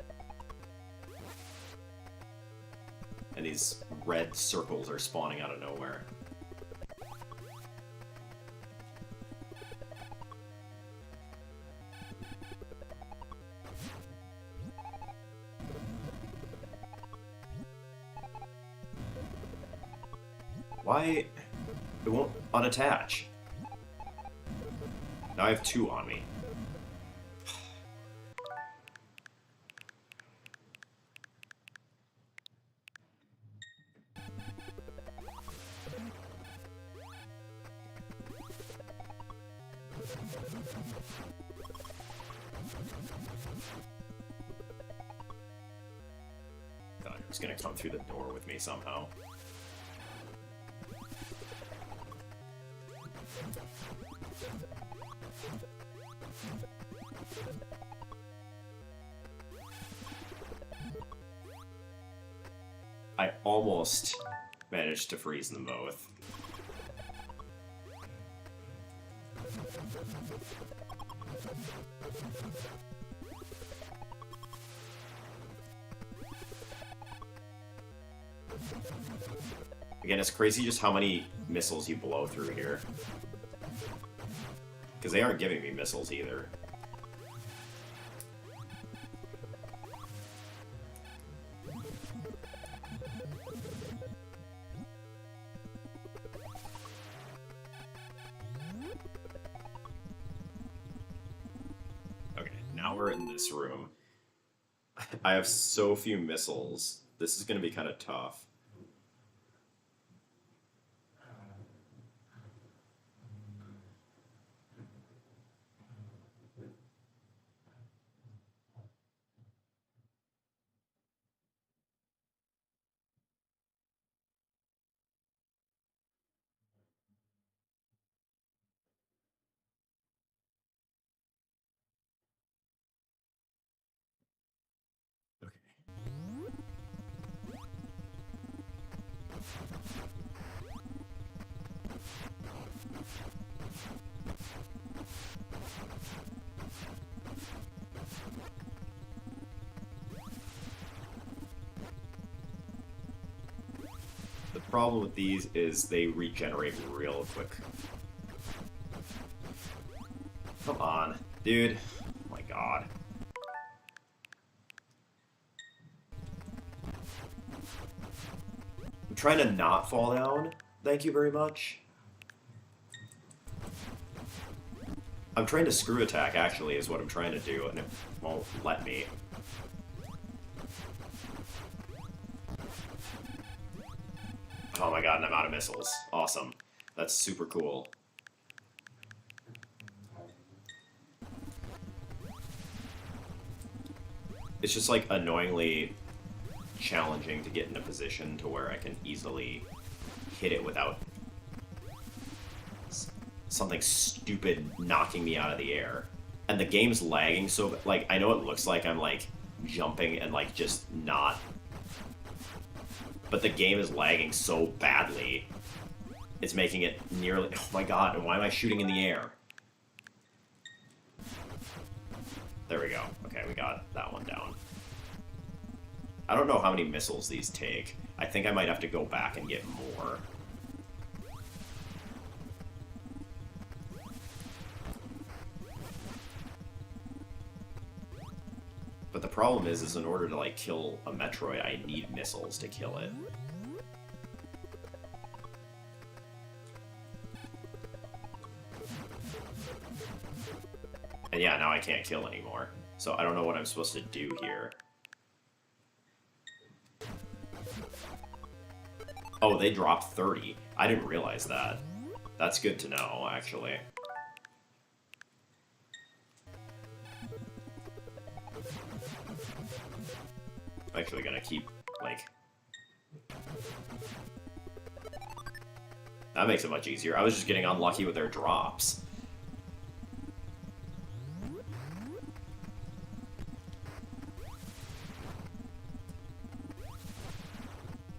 And these red circles are spawning out of nowhere. Why? It won't unattach. Now I have 2 on me. God, it's gonna come through the door with me somehow. I almost managed to freeze them both. Again, it's crazy just how many missiles you blow through here. Because they aren't giving me missiles either. Okay, now we're in this room. I have so few missiles. This is going to be kind of tough. Problem with these is they regenerate real quick. Come on, dude. Oh my god. I'm trying to not fall down. Thank you very much. I'm trying to screw attack, actually, is what I'm trying to do, and it won't let me. Oh my god, and I'm out of missiles. Awesome. That's super cool. It's just, like, annoyingly challenging to get in a position to where I can easily hit it without something stupid knocking me out of the air. And the game's lagging, so, like, I know it looks like I'm, like, jumping and, like, just not... But the game is lagging so badly, it's making it nearly... Oh my god, and why am I shooting in the air? There we go. Okay, we got that one down. I don't know how many missiles these take. I think I might have to go back and get more. But the problem is in order to, like, kill a Metroid, I need missiles to kill it. And yeah, now I can't kill anymore. So I don't know what I'm supposed to do here. Oh, they dropped 30. I didn't realize that. That's good to know, actually. I'm actually gonna keep, like... That makes it much easier. I was just getting unlucky with their drops.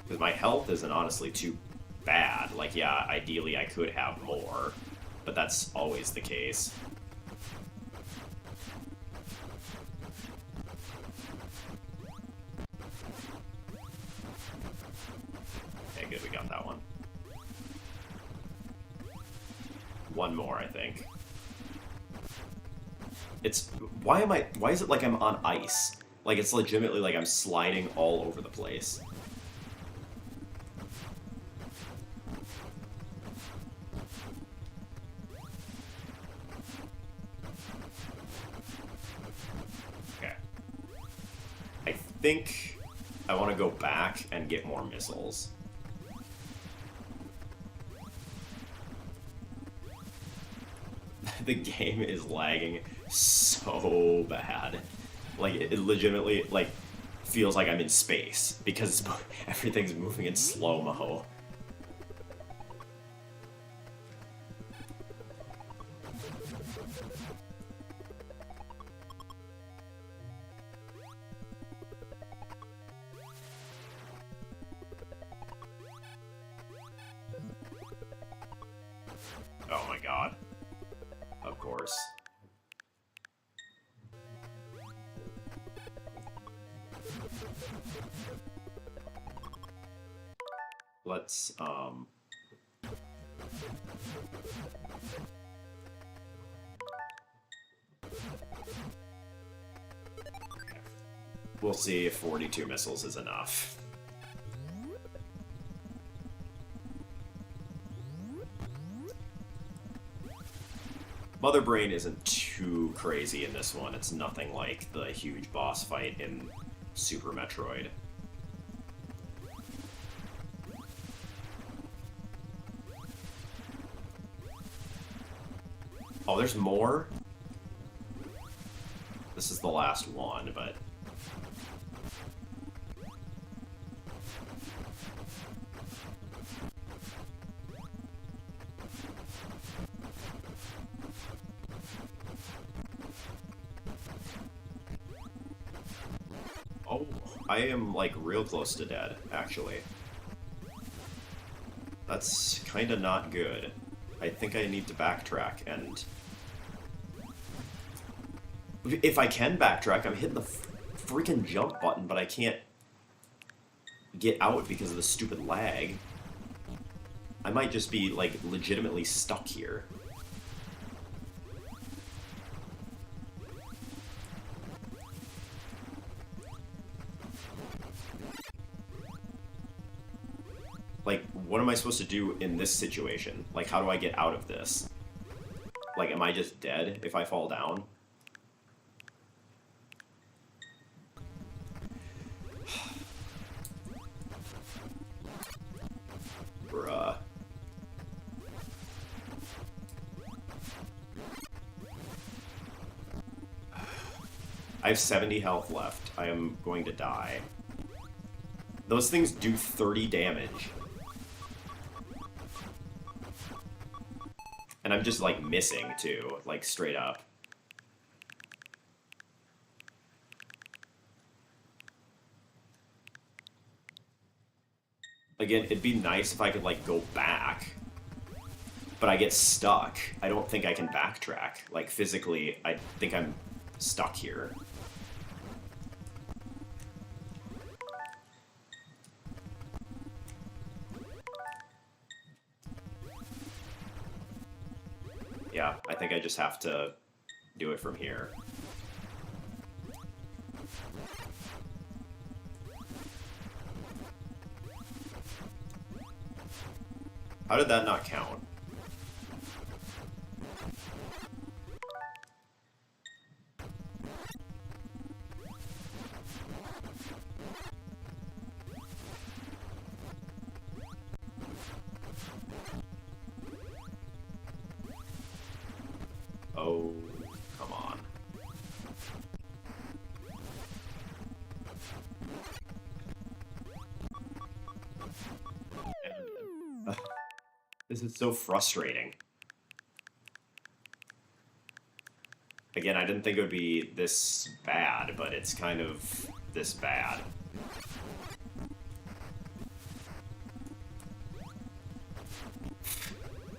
Because my health isn't honestly too bad. Like, yeah, ideally I could have more, but that's always the case. Okay, good, we got that one. One more, I think. It's... Why is it like I'm on ice? Like, it's legitimately like I'm sliding all over the place. I think I want to go back and get more missiles. The game is lagging so bad. Like, it legitimately, like, feels like I'm in space because everything's moving in slow-mo. Oh my god. Of course. Let's, we'll see if 42 missiles is enough. Mother Brain isn't too crazy in this one. It's nothing like the huge boss fight in Super Metroid. Oh, there's more? This is the last one, but... Oh, I am, like, real close to dead, actually. That's kinda not good. I think I need to backtrack, and... If I can backtrack, I'm hitting the freaking jump button, but I can't get out because of the stupid lag. I might just be, like, legitimately stuck here. Like, what am I supposed to do in this situation? Like, how do I get out of this? Like, am I just dead if I fall down? Bruh. I have 70 health left. I am going to die. Those things do 30 damage. And I'm just, like, missing, too. Like, straight up. Again, it'd be nice if I could, like, go back. But I get stuck. I don't think I can backtrack. Like, physically, I think I'm stuck here. Yeah, I think I just have to do it from here. How did that not count? Oh, come on. This is so frustrating. Again, I didn't think it would be this bad, but it's kind of this bad.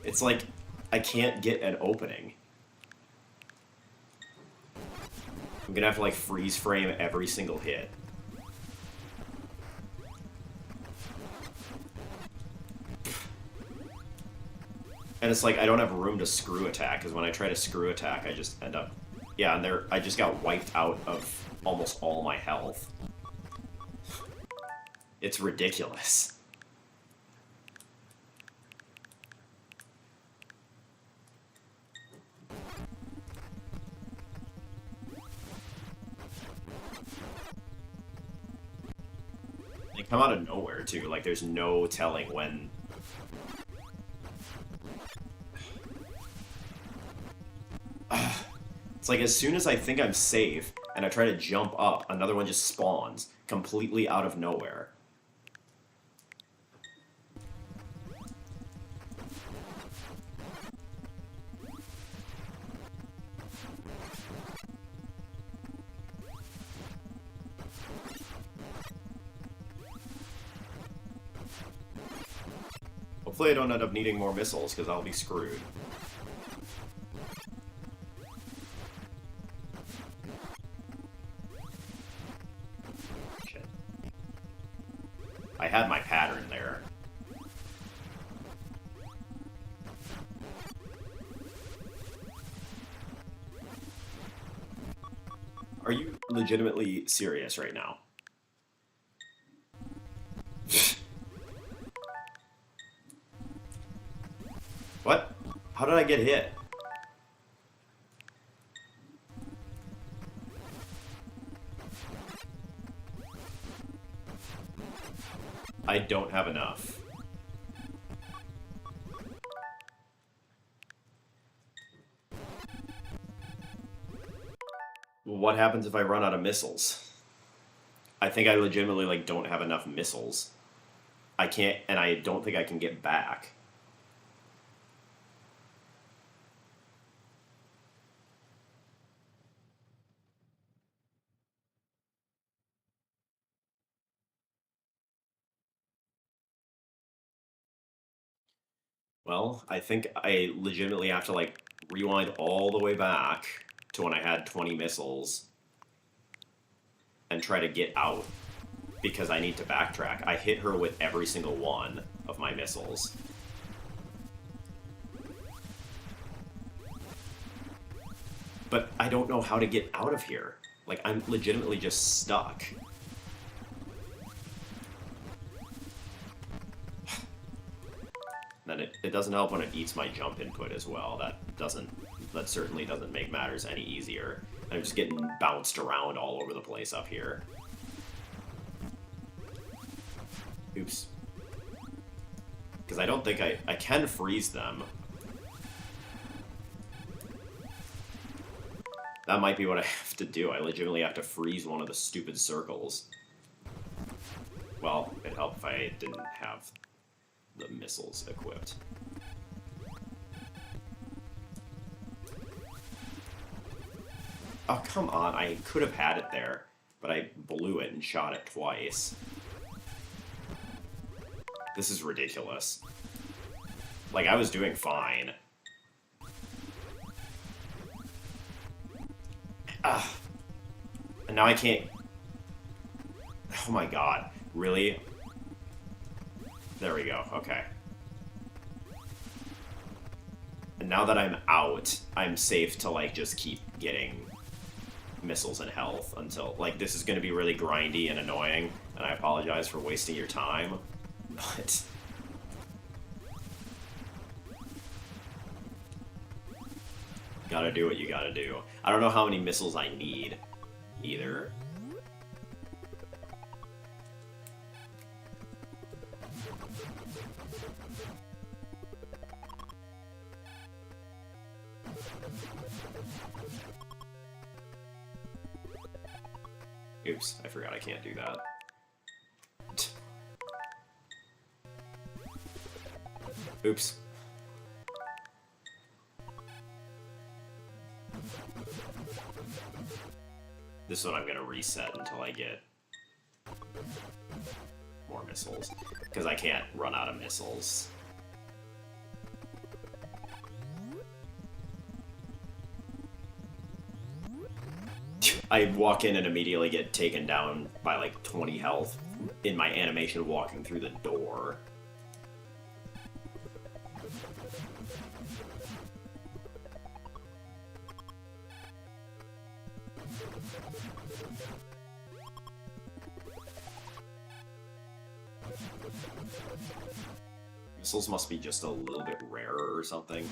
It's like, I can't get an opening. I'm gonna have to, like, freeze frame every single hit. And it's like, I don't have room to screw attack, because when I try to screw attack, I just end up... Yeah, and there, I just got wiped out of almost all my health. It's ridiculous. They come out of nowhere, too. Like, there's no telling when... It's like, as soon as I think I'm safe, and I try to jump up, another one just spawns, completely out of nowhere. Hopefully I don't end up needing more missiles, because I'll be screwed. Shit. I had my pattern there. Are you legitimately serious right now? What? How did I get hit? I don't have enough. What happens if I run out of missiles? I think I legitimately, like, don't have enough missiles. I can't, and I don't think I can get back. Well, I think I legitimately have to, like, rewind all the way back to when I had 20 missiles and try to get out, because I need to backtrack. I hit her with every single one of my missiles. But I don't know how to get out of here. Like, I'm legitimately just stuck. Then it doesn't help when it eats my jump input as well. That certainly doesn't make matters any easier. I'm just getting bounced around all over the place up here. Oops. Because I don't think I can freeze them. That might be what I have to do. I legitimately have to freeze one of the stupid circles. Well, it'd help if I didn't have the missiles equipped. Oh, come on. I could have had it there, but I blew it and shot it twice. This is ridiculous. Like, I was doing fine. And now I can't... Oh my god. Really? There we go. Okay. And now that I'm out, I'm safe to, like, just keep getting missiles and health until... Like, this is going to be really grindy and annoying, and I apologize for wasting your time, but... Gotta do what you gotta do. I don't know how many missiles I need, either. Oops, I forgot I can't do that. Oops. This one I'm going to reset until I get more missiles, because I can't run out of missiles. I walk in and immediately get taken down by like 20 health in my animation walking through the door. Missiles must be just a little bit rarer or something.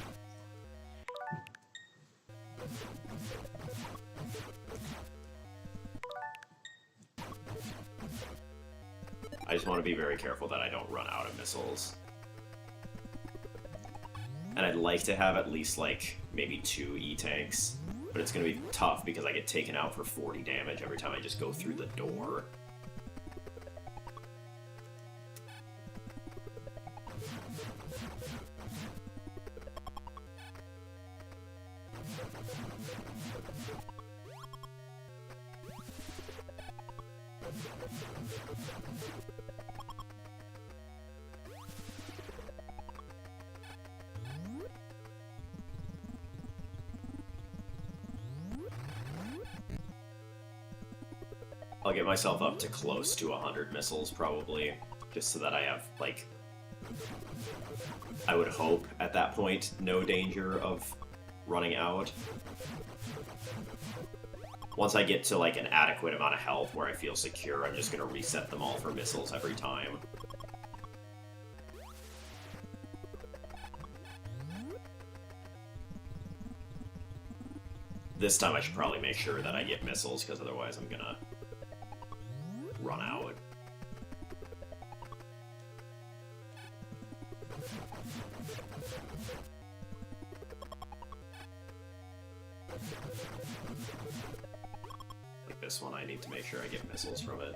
I just want to be very careful that I don't run out of missiles. And I'd like to have at least, like, maybe 2 E-tanks. But it's going to be tough because I get taken out for 40 damage every time I just go through the door. I'll get myself up to close to 100 missiles, probably, just so that I have, like, I would hope, at that point, no danger of running out. Once I get to, like, an adequate amount of health where I feel secure, I'm just going to reset them all for missiles every time. This time I should probably make sure that I get missiles, because otherwise I'm gonna run out. Like this one, I need to make sure I get missiles from it.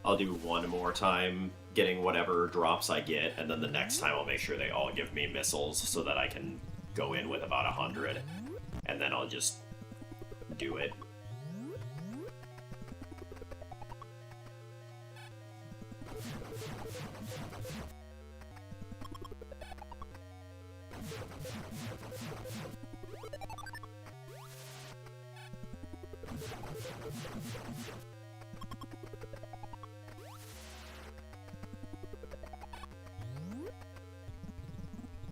I'll do one more time getting whatever drops I get, and then the next time I'll make sure they all give me missiles so that I can go in with about 100, and then I'll just do it.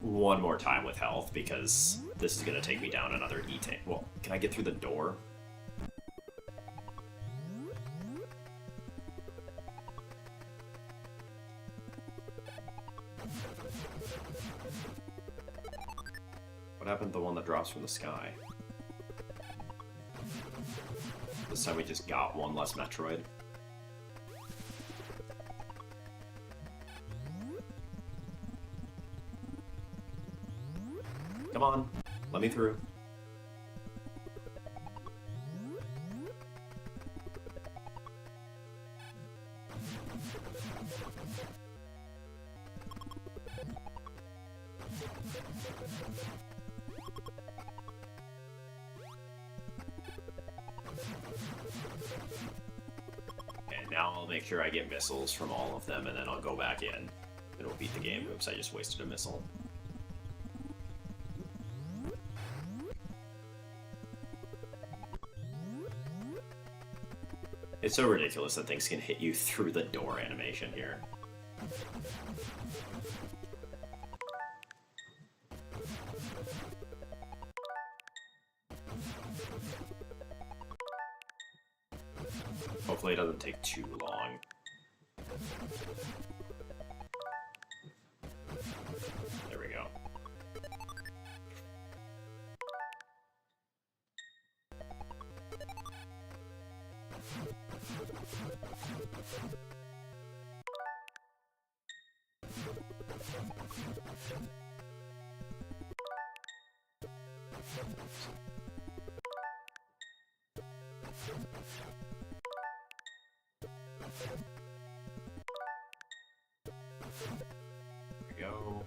One more time with health, because this is going to take me down another E-tank. Well, can I get through the door? What happened to the one that drops from the sky? This time we just got one less Metroid. Come on, let me through. And now I'll make sure I get missiles from all of them, and then I'll go back in. It'll beat the game. Oops, I just wasted a missile. It's so ridiculous that things can hit you through the door animation here. Hopefully it doesn't take too long. There we go. There we go.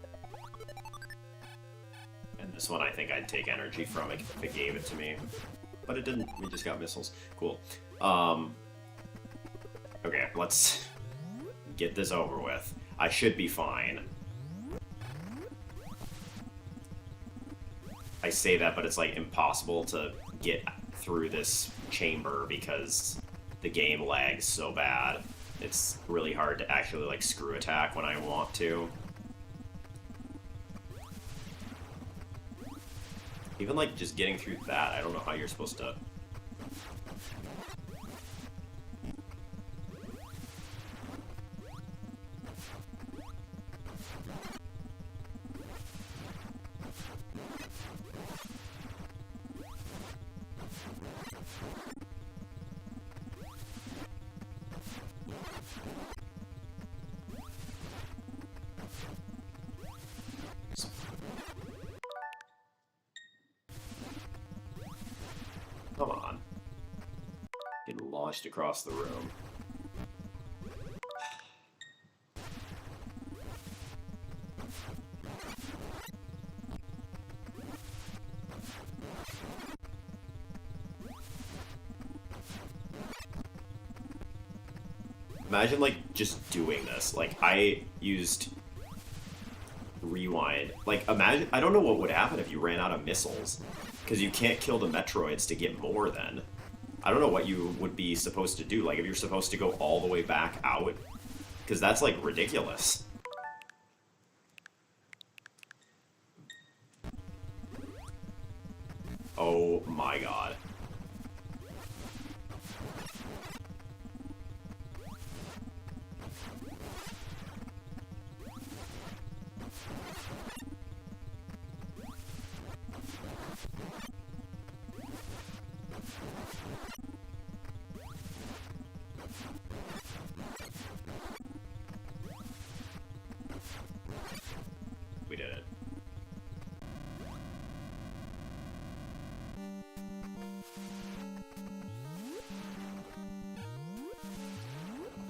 And this one I think I'd take energy from it if it gave it to me. But it didn't. We just got missiles. Cool. Okay, let's get this over with. I should be fine. I say that, but it's like impossible to get through this chamber because the game lags so bad. It's really hard to actually like screw attack when I want to. Even like just getting through that, I don't know how you're supposed to. Come on. Getting launched across the room. Imagine, like, just doing this. Like, I used rewind. Like, imagine, I don't know what would happen if you ran out of missiles. Because you can't kill the Metroids to get more then. I don't know what you would be supposed to do. Like, if you're supposed to go all the way back out. Because that's, like, ridiculous. Oh my god. We did it.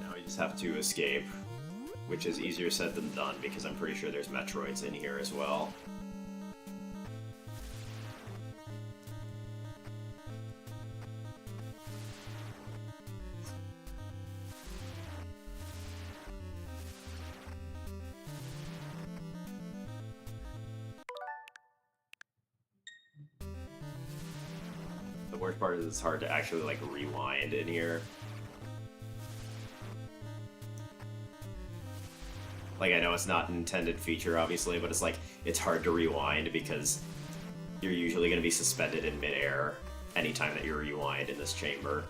Now we just have to escape, which is easier said than done because I'm pretty sure there's Metroids in here as well. worst part is it's hard to actually, like, rewind in here. Like, I know it's not an intended feature, obviously, but it's like, it's hard to rewind because you're usually going to be suspended in midair anytime that you rewind in this chamber.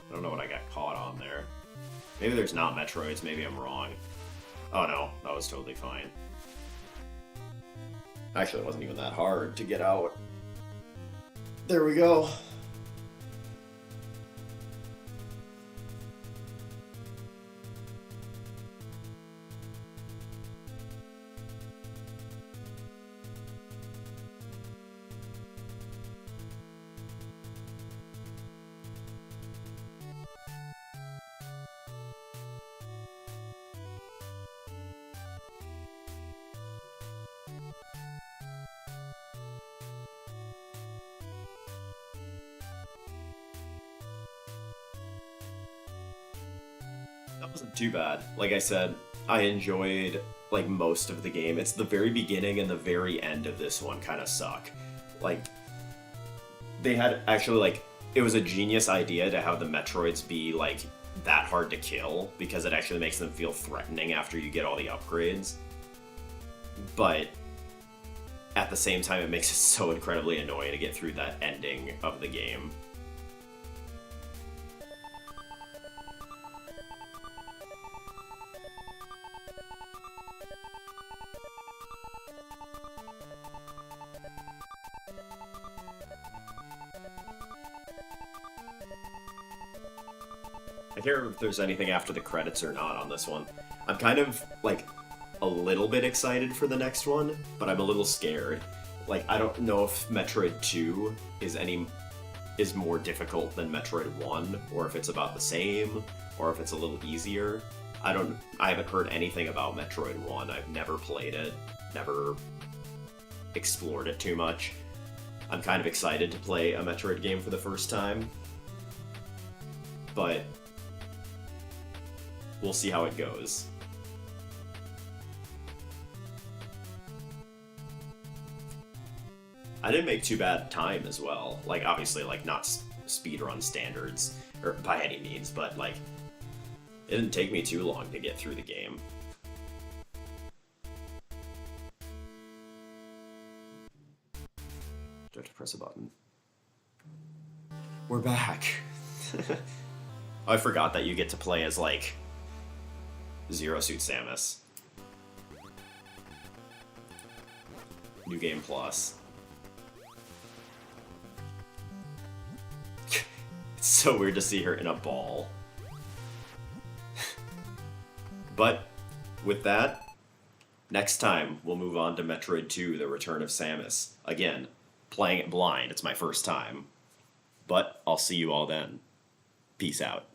I don't know what I got caught on there. Maybe there's not Metroids, maybe I'm wrong. Oh no, that was totally fine. Actually, it wasn't even that hard to get out. There we go. That wasn't too bad. Like I said, I enjoyed like most of the game. It's the very beginning and the very end of this one kind of suck. Like they had actually like it was a genius idea to have the Metroids be like that hard to kill because it actually makes them feel threatening after you get all the upgrades. But at the same time, it makes it so incredibly annoying to get through that ending of the game. I can't remember if there's anything after the credits or not on this one. I'm kind of, like, a little bit excited for the next one, but I'm a little scared. Like, I don't know if Metroid 2 is more difficult than Metroid 1, or if it's about the same, or if it's a little easier. I haven't heard anything about Metroid 1. I've never played it, never explored it too much. I'm kind of excited to play a Metroid game for the first time, but we'll see how it goes. I didn't make too bad time as well. Like, obviously, like, not speedrun standards, or by any means, but, like, it didn't take me too long to get through the game. Do I have to press a button? We're back! I forgot that you get to play as, like, Zero Suit Samus. New Game Plus. It's so weird to see her in a ball. But, with that, next time we'll move on to Metroid 2, The Return of Samus. Again, playing it blind, it's my first time. But I'll see you all then. Peace out.